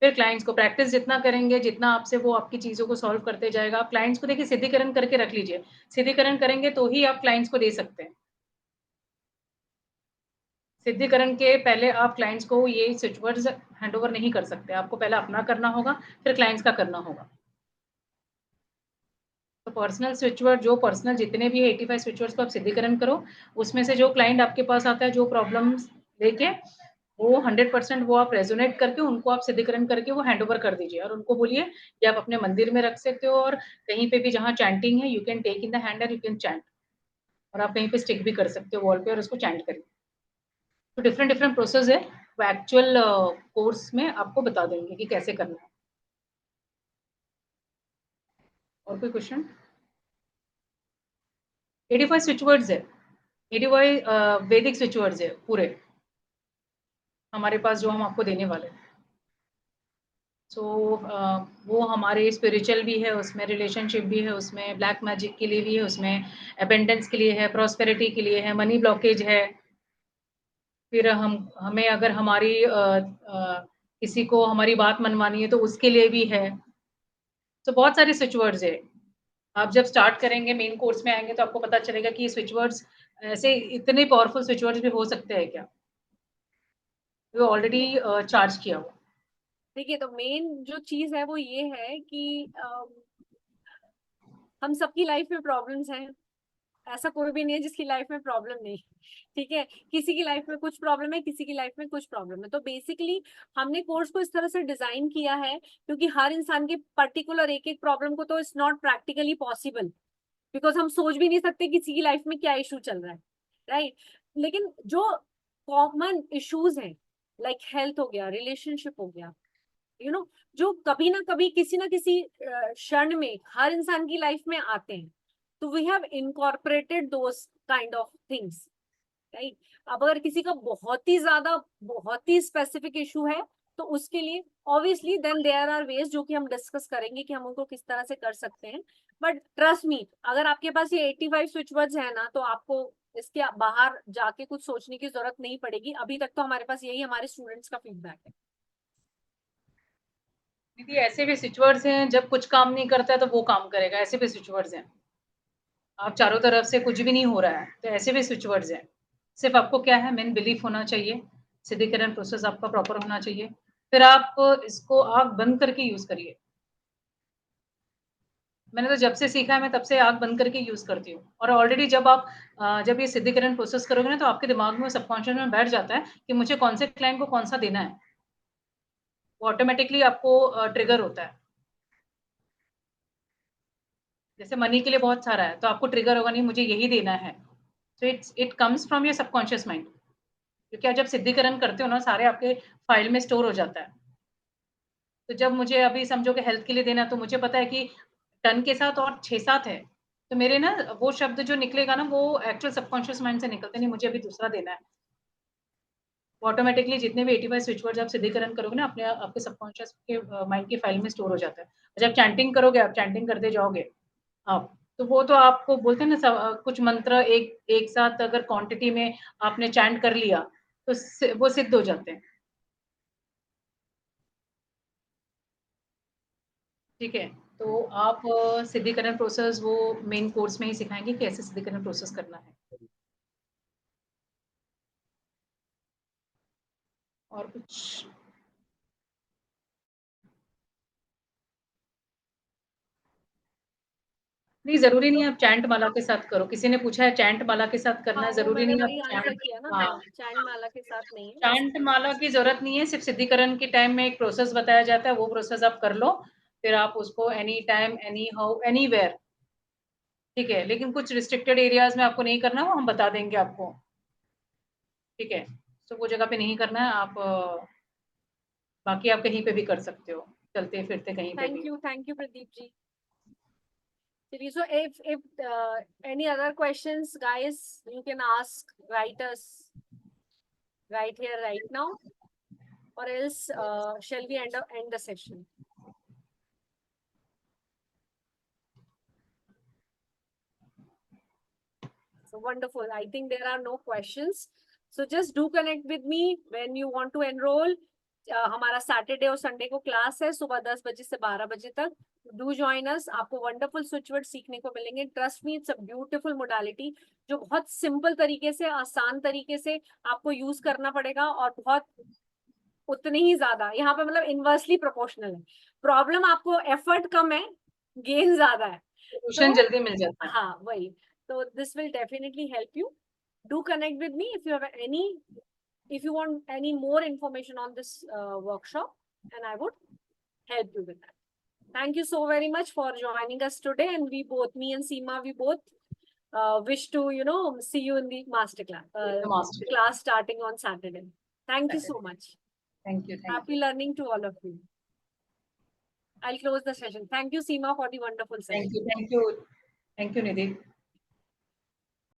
फिर क्लाइंट्स को प्रैक्टिस जितना करेंगे, जितना आपसे वो आपकी चीज़ों को सॉल्व करते जाएगा. आप क्लाइंट्स को देखिए सिद्धिकरण करके रख लीजिए. सिद्धिकरण करेंगे तो ही आप क्लाइंट्स को दे सकते हैं. सिद्धिकरण के पहले आप क्लाइंट्स को ये स्विच वर्ड्स हैंडओवर नहीं कर सकते. आपको पहले अपना करना होगा, फिर क्लाइंट्स का करना होगा. तो पर्सनल स्विच वर्ड, जो पर्सनल जितने भी 85 स्विच वर्ड्स को आप सिद्धिकरण करो, उसमें से जो क्लाइंट आपके पास आता है, जो प्रॉब्लम्स लेके, वो 100% वो आप रेज़ोनेट करके उनको आप सिद्धिकरण करके वो हैंडओवर कर दीजिए और उनको बोलिए कि आप अपने मंदिर में रख सकते हो और कहीं पे भी जहाँ चैंटिंग है, you can take in the hand and you can chant. और आप कहीं पे स्टिक भी कर सकते हो वॉल पे और उसको चैंट करिए. तो डिफरेंट प्रोसेस है, वो एक्चुअल कोर्स में आपको बता देंगे कि कैसे करना है. और कोई क्वेश्चन? 85 स्विच वर्ड्स है, 85 वैदिक स्विच वर्ड्स है पूरे हमारे पास जो हम आपको देने वाले हैं. सो वो हमारे स्पिरिचुअल भी है, उसमें रिलेशनशिप भी है, उसमें ब्लैक मैजिक के लिए भी है, उसमें अबेंडेंस के लिए है, प्रॉस्पेरिटी के लिए है, मनी ब्लॉकेज है. फिर हमें अगर हमारी किसी को हमारी बात मनवानी है तो उसके लिए भी है. तो बहुत सारे स्विच वर्ड्स है. आप जब स्टार्ट करेंगे, मेन कोर्स में आएँगे तो आपको पता चलेगा कि ये स्विच वर्ड्स ऐसे इतने पावरफुल स्विच वर्ड्स भी हो सकते हैं क्या? वो ऑलरेडी चार्ज किया हुआ. देखिए, तो मेन जो चीज है वो ये है कि हम सबकी लाइफ में प्रॉब्लम्स हैं. ऐसा कोई भी नहीं है जिसकी लाइफ में प्रॉब्लम नहीं. ठीक है, किसी की लाइफ में कुछ प्रॉब्लम है, किसी की लाइफ में कुछ प्रॉब्लम है. तो बेसिकली हमने कोर्स को इस तरह से डिजाइन किया है क्योंकि हर इंसान के पर्टिकुलर एक एक प्रॉब्लम को तो it's not practically possible, because हम सोच भी नहीं सकते किसी की लाइफ में क्या इशू चल रहा है, राइट. लेकिन जो कॉमन इश्यूज हैं, लाइक हेल्थ हो गया, रिलेशनशिप हो गया, जो कभी ना कभी किसी ना किसी क्षण में हर इंसान की लाइफ में आते हैं, तो we have incorporated those kind of things, right. अब अगर किसी का बहुत ही ज्यादा बहुत ही स्पेसिफिक इशू है तो उसके लिए obviously then there are ways जो कि हम डिस्कस करेंगे कि हम उनको किस तरह से कर सकते हैं. बट ट्रस्ट मी, अगर आपके पास ये 85 स्विच वर्ड्स है ना, तो आपको इसके बाहर जाके कुछ सोचने की जरूरत नहीं पड़ेगी. अभी तक तो हमारे पास यही हमारे स्टूडेंट्स का फीडबैक है. दीदी ऐसे भी स्विच वर्ड्स हैं, जब कुछ काम नहीं करता है तो वो काम करेगा, ऐसे भी स्विच वर्ड्स हैं. आप चारों तरफ से कुछ भी नहीं हो रहा है, तो ऐसे भी स्विच वर्ड्स हैं. सिर्फ आपको क्या है, मेन बिलीफ होना चाहिए, सिद्धिकरण प्रोसेस आपका प्रॉपर होना चाहिए. फिर आप इसको आँख बंद करके यूज़ करिए. मैंने तो जब से सीखा है, मैं तब से आँख बंद करके यूज़ करती हूँ. और ऑलरेडी जब आप जब ये सिद्धिकरण प्रोसेस करोगे ना, तो आपके दिमाग में सबकॉन्शियस में बैठ जाता है कि मुझे कौन से क्लाइंट को कौन-सा देना है. वो ऑटोमैटिकली आपको ट्रिगर होता है. जैसे मनी के लिए बहुत सारा है, तो आपको ट्रिगर होगा नहीं मुझे यही देना है. So it comes from your subconscious mind. क्योंकि आप जब सिद्धिकरण करते हो ना, सारे आपके फाइल में स्टोर हो जाता है। तो जब मुझे अभी समझो कि हेल्थ के लिए देना, तो मुझे पता है कि टन के साथ और 6-7 है, तो मेरे ना वो शब्द जो निकलेगा ना, वो एक्चुअल सबकॉन्शियस माइंड से निकलते नहीं, मुझे अभी दूसरा देना है। ऑटोमेटिकली जितने भी 85 स्विच वर्ड्स आप सिद्धिकरण करोगे ना, अपने आपके सबकॉन्शियस के माइंड की फाइल में स्टोर हो जाता है। जब चैंटिंग करोगे, आप चैंटिंग करते जाओगे आप, तो वो तो आपको बोलते हैं ना, कुछ मंत्र एक साथ अगर क्वांटिटी में आपने चैंट कर लिया, तो वो सिद्ध हो जाते हैं। ठीक है, तो आप सिद्धिकरण प्रोसेस वो मेन कोर्स में ही सिखाएंगे कि कैसे सिद्धिकरण प्रोसेस करना है। और कुछ नहीं, जरूरी नहीं है आप चैंट माला के साथ करो। किसी ने पूछा है चैंट माला के साथ करना है, हाँ, वो जरूरी मैंने नहीं है वही आप आंसर चैंट। किया ना, हाँ, चैंट माला के साथ नहीं है। चैंट माला की जरूरत नहीं है, सिर्फ सिद्धिकरण के टाइम में एक प्रोसेस बताया जाता है, वो प्रोसेस आप कर लो, फिर आप उसको any time, any how, anywhere, ठीक है। लेकिन कुछ रिस्ट्रिक्टेड एरियाज में आपको नहीं करना, वो हम बता देंगे आपको, ठीक है। तो वो जगह पे नहीं करना है आप, बाकी आप कहीं पे भी कर सकते हो, चलते फिरते कहीं पे भी। Thank you Pradeep ji. चलिए, so if any other questions, guys, you can ask, write us right here, right now, or else shall we end the session? So wonderful. I think there are no questions. So just do connect with me when you want to enroll. हमारा Saturday और Sunday को class है, सुबह 10 बजे से 12 बजे तक। Do join us. आपको वंडरफुल स्विच वर्ड सीखने को मिलेंगे। Trust me, it's a beautiful modality जो बहुत सिंपल तरीके से, आसान तरीके से आपको यूज करना पड़ेगा, और बहुत उतने ही ज्यादा यहाँ पे मतलब इनवर्सली प्रोपोर्शनल है। प्रॉब्लम आपको एफर्ट कम है, गेन ज्यादा है, सोल्यूशन जल्दी मिल जाता है। हाँ वही। तो this will definitely help you. Do connect with me if you have if you want any more information on this workshop, and I would help you with that. Thank you so very much for joining us today, and me and Seema, we both wish to see you in the master class starting on Saturday. Thank you so much. Thank you. Happy learning to all of you. I'll close the session. Thank you, Seema, for the wonderful session. Thank you, Nidhi.